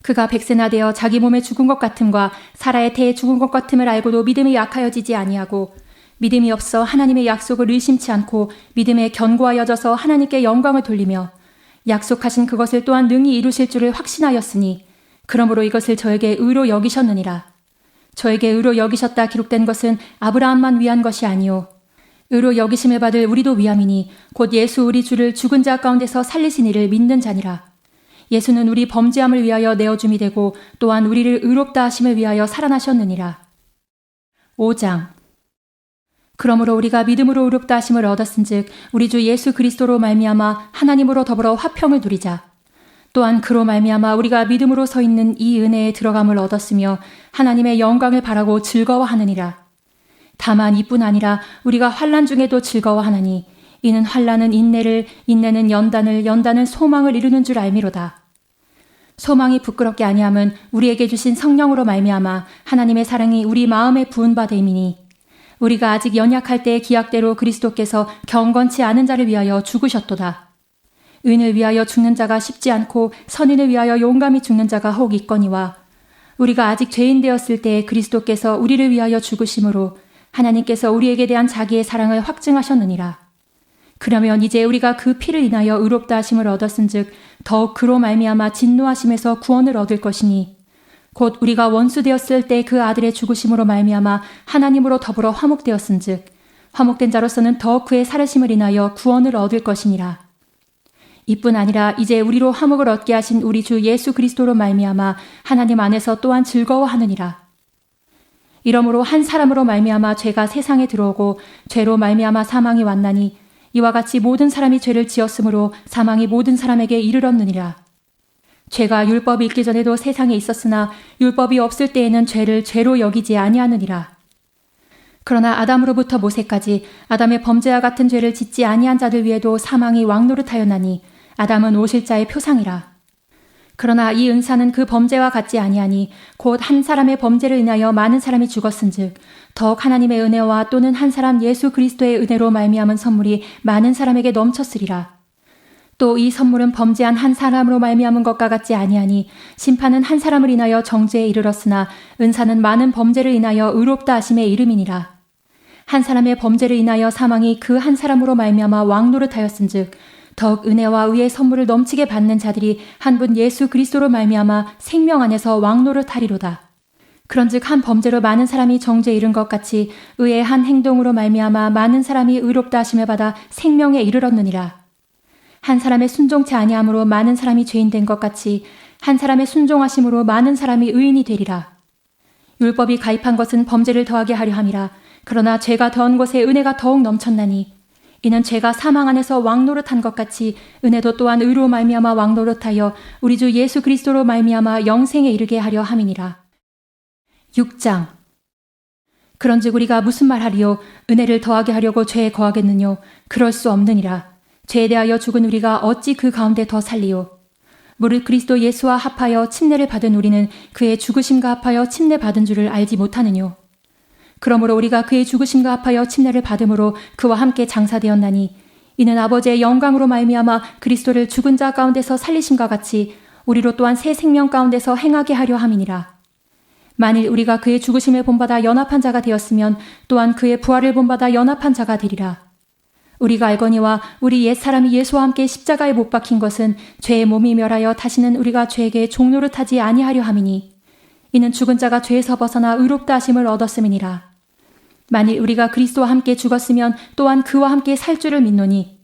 그가 백세나 되어 자기 몸에 죽은 것 같음과 사라의 태에 죽은 것 같음을 알고도 믿음이 약하여지지 아니하고 믿음이 없어 하나님의 약속을 의심치 않고 믿음에 견고하여져서 하나님께 영광을 돌리며 약속하신 그것을 또한 능히 이루실 줄을 확신하였으니 그러므로 이것을 저에게 의로 여기셨느니라. 저에게 의로 여기셨다 기록된 것은 아브라함만 위한 것이 아니요 의로 여기심을 받을 우리도 위함이니 곧 예수 우리 주를 죽은 자 가운데서 살리신 이를 믿는 자니라. 예수는 우리 범죄함을 위하여 내어줌이 되고 또한 우리를 의롭다 하심을 위하여 살아나셨느니라. 5장. 그러므로 우리가 믿음으로 의롭다 하심을 얻었은즉 우리 주 예수 그리스도로 말미암아 하나님으로 더불어 화평을 누리자. 또한 그로 말미암아 우리가 믿음으로 서 있는 이 은혜에 들어감을 얻었으며 하나님의 영광을 바라고 즐거워하느니라. 다만 이뿐 아니라 우리가 환난 중에도 즐거워하나니 이는 환난은 인내를, 인내는 연단을, 연단은 소망을 이루는 줄 알미로다. 소망이 부끄럽게 아니함은 우리에게 주신 성령으로 말미암아 하나님의 사랑이 우리 마음에 부은 바 됨이니 우리가 아직 연약할 때의 기약대로 그리스도께서 경건치 않은 자를 위하여 죽으셨도다. 의인을 위하여 죽는 자가 쉽지 않고 선인을 위하여 용감히 죽는 자가 혹 있거니와 우리가 아직 죄인 되었을 때 그리스도께서 우리를 위하여 죽으심으로 하나님께서 우리에게 대한 자기의 사랑을 확증하셨느니라. 그러면 이제 우리가 그 피를 인하여 의롭다 하심을 얻었은즉 더욱 그로 말미암아 진노하심에서 구원을 얻을 것이니 곧 우리가 원수 되었을 때 그 아들의 죽으심으로 말미암아 하나님으로 더불어 화목되었은즉 화목된 자로서는 더욱 그의 살으심을 인하여 구원을 얻을 것이니라. 이뿐 아니라 이제 우리로 화목을 얻게 하신 우리 주 예수 그리스도로 말미암아 하나님 안에서 또한 즐거워하느니라. 이러므로 한 사람으로 말미암아 죄가 세상에 들어오고 죄로 말미암아 사망이 왔나니 이와 같이 모든 사람이 죄를 지었으므로 사망이 모든 사람에게 이르렀느니라. 죄가 율법이 있기 전에도 세상에 있었으나 율법이 없을 때에는 죄를 죄로 여기지 아니하느니라. 그러나 아담으로부터 모세까지 아담의 범죄와 같은 죄를 짓지 아니한 자들 위에도 사망이 왕노릇하였나니 아담은 오실자의 표상이라. 그러나 이 은사는 그 범죄와 같지 아니하니 곧 한 사람의 범죄를 인하여 많은 사람이 죽었은즉 더욱 하나님의 은혜와 또는 한 사람 예수 그리스도의 은혜로 말미암은 선물이 많은 사람에게 넘쳤으리라. 또 이 선물은 범죄한 한 사람으로 말미암은 것과 같지 아니하니 심판은 한 사람을 인하여 정죄에 이르렀으나 은사는 많은 범죄를 인하여 의롭다 하심에 이름이니라. 한 사람의 범죄를 인하여 사망이 그 한 사람으로 말미암아 왕노릇하였은즉 더욱 은혜와 의의 선물을 넘치게 받는 자들이 한 분 예수 그리스도로 말미암아 생명 안에서 왕노릇하리로다. 그런즉 한 범죄로 많은 사람이 정죄에 이른 것 같이 의의 한 행동으로 말미암아 많은 사람이 의롭다 하심을 받아 생명에 이르렀느니라. 한 사람의 순종치 아니함으로 많은 사람이 죄인 된 것 같이 한 사람의 순종하심으로 많은 사람이 의인이 되리라. 율법이 가입한 것은 범죄를 더하게 하려 함이라. 그러나 죄가 더한 것에 은혜가 더욱 넘쳤나니 이는 죄가 사망 안에서 왕노릇한 것 같이 은혜도 또한 의로 말미암아 왕노릇하여 우리 주 예수 그리스도로 말미암아 영생에 이르게 하려 함이니라. 6장. 그런즉 우리가 무슨 말하리요? 은혜를 더하게 하려고 죄에 거하겠느뇨? 그럴 수 없느니라. 죄에 대하여 죽은 우리가 어찌 그 가운데 더 살리요? 무릇 그리스도 예수와 합하여 침례를 받은 우리는 그의 죽으심과 합하여 침례 받은 줄을 알지 못하느뇨? 그러므로 우리가 그의 죽으심과 합하여 침례를 받음으로 그와 함께 장사되었나니 이는 아버지의 영광으로 말미암아 그리스도를 죽은 자 가운데서 살리심과 같이 우리로 또한 새 생명 가운데서 행하게 하려 함이니라. 만일 우리가 그의 죽으심을 본받아 연합한 자가 되었으면 또한 그의 부활을 본받아 연합한 자가 되리라. 우리가 알거니와 우리 옛사람이 예수와 함께 십자가에 못 박힌 것은 죄의 몸이 멸하여 다시는 우리가 죄에게 종노릇하지 아니하려 함이니 이는 죽은 자가 죄에서 벗어나 의롭다 하심을 얻었음이니라. 만일 우리가 그리스도와 함께 죽었으면 또한 그와 함께 살 줄을 믿노니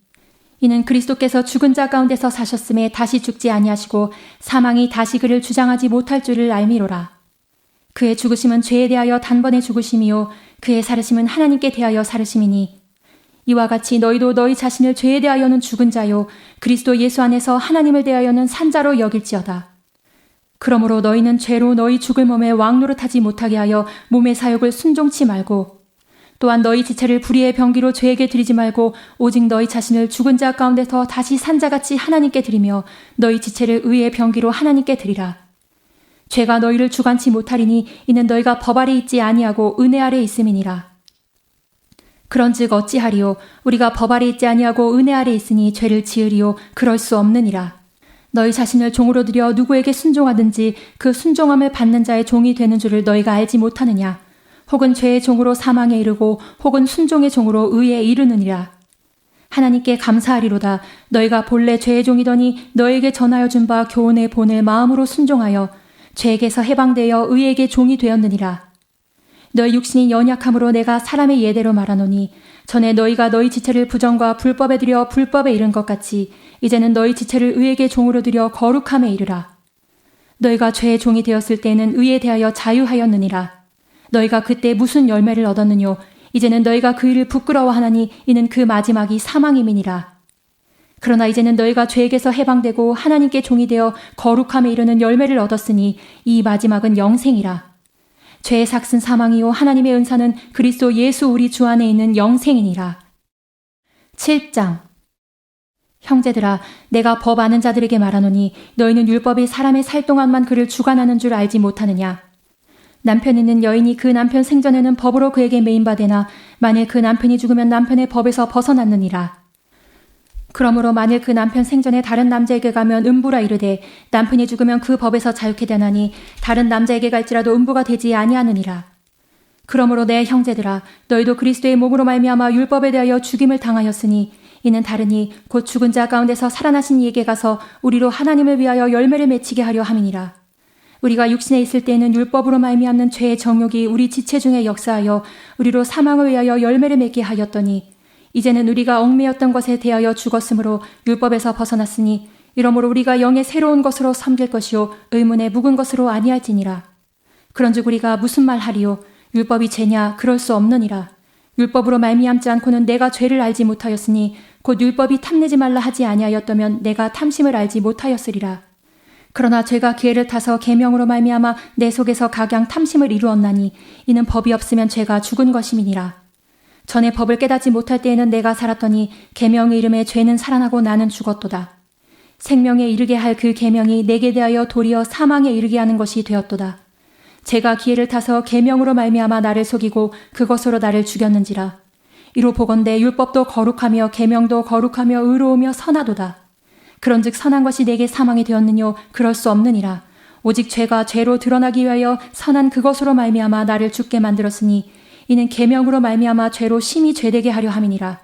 이는 그리스도께서 죽은 자 가운데서 사셨음에 다시 죽지 아니하시고 사망이 다시 그를 주장하지 못할 줄을 알미로라. 그의 죽으심은 죄에 대하여 단번에 죽으심이요 그의 살으심은 하나님께 대하여 살으심이니 이와 같이 너희도 너희 자신을 죄에 대하여는 죽은 자요 그리스도 예수 안에서 하나님을 대하여는 산 자로 여길지어다. 그러므로 너희는 죄로 너희 죽을 몸에 왕노릇하지 못하게 하여 몸의 사욕을 순종치 말고 또한 너희 지체를 불의의 병기로 죄에게 드리지 말고 오직 너희 자신을 죽은 자 가운데서 다시 산 자같이 하나님께 드리며 너희 지체를 의의 병기로 하나님께 드리라. 죄가 너희를 주관치 못하리니 이는 너희가 법 아래 있지 아니하고 은혜 아래 있음이니라. 그런즉 어찌하리요? 우리가 법 아래 있지 아니하고 은혜 아래 있으니 죄를 지으리요? 그럴 수 없느니라. 너희 자신을 종으로 들여 누구에게 순종하든지 그 순종함을 받는 자의 종이 되는 줄을 너희가 알지 못하느냐? 혹은 죄의 종으로 사망에 이르고 혹은 순종의 종으로 의에 이르느니라. 하나님께 감사하리로다. 너희가 본래 죄의 종이더니 너에게 전하여 준 바 교훈의 본을 마음으로 순종하여 죄에게서 해방되어 의에게 종이 되었느니라. 너희 육신이 연약함으로 내가 사람의 예대로 말하노니 전에 너희가 너희 지체를 부정과 불법에 들여 불법에 이른 것 같이 이제는 너희 지체를 의에게 종으로 들여 거룩함에 이르라. 너희가 죄의 종이 되었을 때에는 의에 대하여 자유하였느니라. 너희가 그때 무슨 열매를 얻었느뇨? 이제는 너희가 그 일을 부끄러워하나니 이는 그 마지막이 사망임이니라. 그러나 이제는 너희가 죄에게서 해방되고 하나님께 종이 되어 거룩함에 이르는 열매를 얻었으니 이 마지막은 영생이라. 죄의 삭은 사망이요 하나님의 은사는 그리스도 예수 우리 주 안에 있는 영생이니라. 7장. 형제들아, 내가 법 아는 자들에게 말하노니 너희는 율법이 사람의 살 동안만 그를 주관하는 줄 알지 못하느냐. 남편 있는 여인이 그 남편 생전에는 법으로 그에게 매인바되나 만일 그 남편이 죽으면 남편의 법에서 벗어났느니라. 그러므로 만일 그 남편 생전에 다른 남자에게 가면 음부라 이르되 남편이 죽으면 그 법에서 자유케 되나니 다른 남자에게 갈지라도 음부가 되지 아니하느니라. 그러므로 내 형제들아, 너희도 그리스도의 몸으로 말미암아 율법에 대하여 죽임을 당하였으니 이는 다르니 곧 죽은 자 가운데서 살아나신 이에게 가서 우리로 하나님을 위하여 열매를 맺히게 하려 함이니라. 우리가 육신에 있을 때에는 율법으로 말미암는 죄의 정욕이 우리 지체 중에 역사하여 우리로 사망을 위하여 열매를 맺게 하였더니 이제는 우리가 얽매였던 것에 대하여 죽었으므로 율법에서 벗어났으니 이러므로 우리가 영의 새로운 것으로 섬길 것이요 의문의 묵은 것으로 아니할지니라. 그런즉 우리가 무슨 말 하리요? 율법이 죄냐? 그럴 수 없느니라. 율법으로 말미암지 않고는 내가 죄를 알지 못하였으니 곧 율법이 탐내지 말라 하지 아니하였다면 내가 탐심을 알지 못하였으리라. 그러나 죄가 기회를 타서 계명으로 말미암아 내 속에서 각양 탐심을 이루었나니 이는 법이 없으면 죄가 죽은 것임이니라. 전에 법을 깨닫지 못할 때에는 내가 살았더니 계명의 이름에 죄는 살아나고 나는 죽었도다. 생명에 이르게 할 그 계명이 내게 대하여 도리어 사망에 이르게 하는 것이 되었도다. 죄가 기회를 타서 계명으로 말미암아 나를 속이고 그것으로 나를 죽였는지라. 이로 보건대 율법도 거룩하며 계명도 거룩하며 의로우며 선하도다. 그런즉 선한 것이 내게 사망이 되었느뇨? 그럴 수 없느니라. 오직 죄가 죄로 드러나기 위하여 선한 그것으로 말미암아 나를 죽게 만들었으니 이는 계명으로 말미암아 죄로 심히 죄되게 하려 함이니라.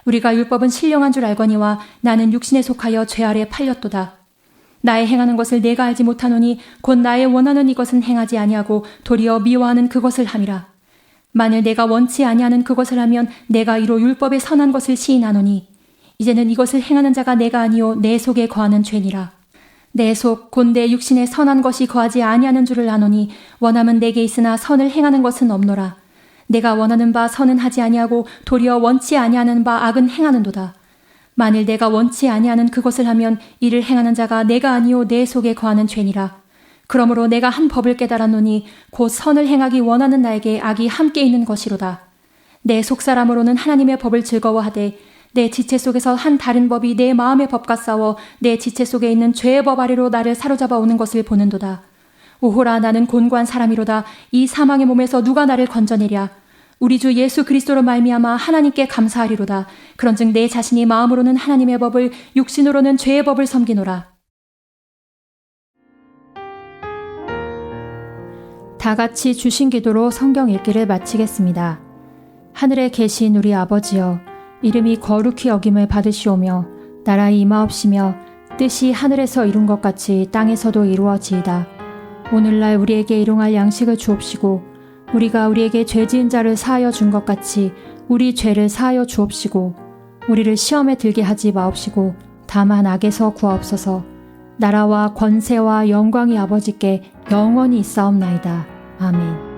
우리가 율법은 신령한 줄 알거니와 나는 육신에 속하여 죄 아래 팔렸도다. 나의 행하는 것을 내가 알지 못하노니 곧 나의 원하는 이것은 행하지 아니하고 도리어 미워하는 그것을 함이라. 만일 내가 원치 아니하는 그것을 하면 내가 이로 율법의 선한 것을 시인하노니 이제는 이것을 행하는 자가 내가 아니요 내 속에 거하는 죄니라. 내 속 곧 내 육신에 선한 것이 거하지 아니하는 줄을 아노니 원함은 내게 있으나 선을 행하는 것은 없노라. 내가 원하는 바 선은 하지 아니하고 도리어 원치 아니하는 바 악은 행하는도다. 만일 내가 원치 아니하는 그것을 하면 이를 행하는 자가 내가 아니요 내 속에 거하는 죄니라. 그러므로 내가 한 법을 깨달았노니 곧 선을 행하기 원하는 나에게 악이 함께 있는 것이로다. 내 속사람으로는 하나님의 법을 즐거워하되 내 지체 속에서 한 다른 법이 내 마음의 법과 싸워 내 지체 속에 있는 죄의 법 아래로 나를 사로잡아 오는 것을 보는도다. 오호라, 나는 곤고한 사람이로다. 이 사망의 몸에서 누가 나를 건져내랴. 우리 주 예수 그리스도로 말미암아 하나님께 감사하리로다. 그런즉 내 자신이 마음으로는 하나님의 법을 육신으로는 죄의 법을 섬기노라. 다 같이 주신 기도로 성경 읽기를 마치겠습니다. 하늘에 계신 우리 아버지여, 이름이 거룩히 여김을 받으시오며 나라의 임하옵시며 뜻이 하늘에서 이룬 것 같이 땅에서도 이루어지이다. 오늘날 우리에게 일용할 양식을 주옵시고 우리가 우리에게 죄 지은 자를 사하여 준 것 같이 우리 죄를 사하여 주옵시고 우리를 시험에 들게 하지 마옵시고 다만 악에서 구하옵소서. 나라와 권세와 영광이 아버지께 영원히 있사옵나이다. 아멘.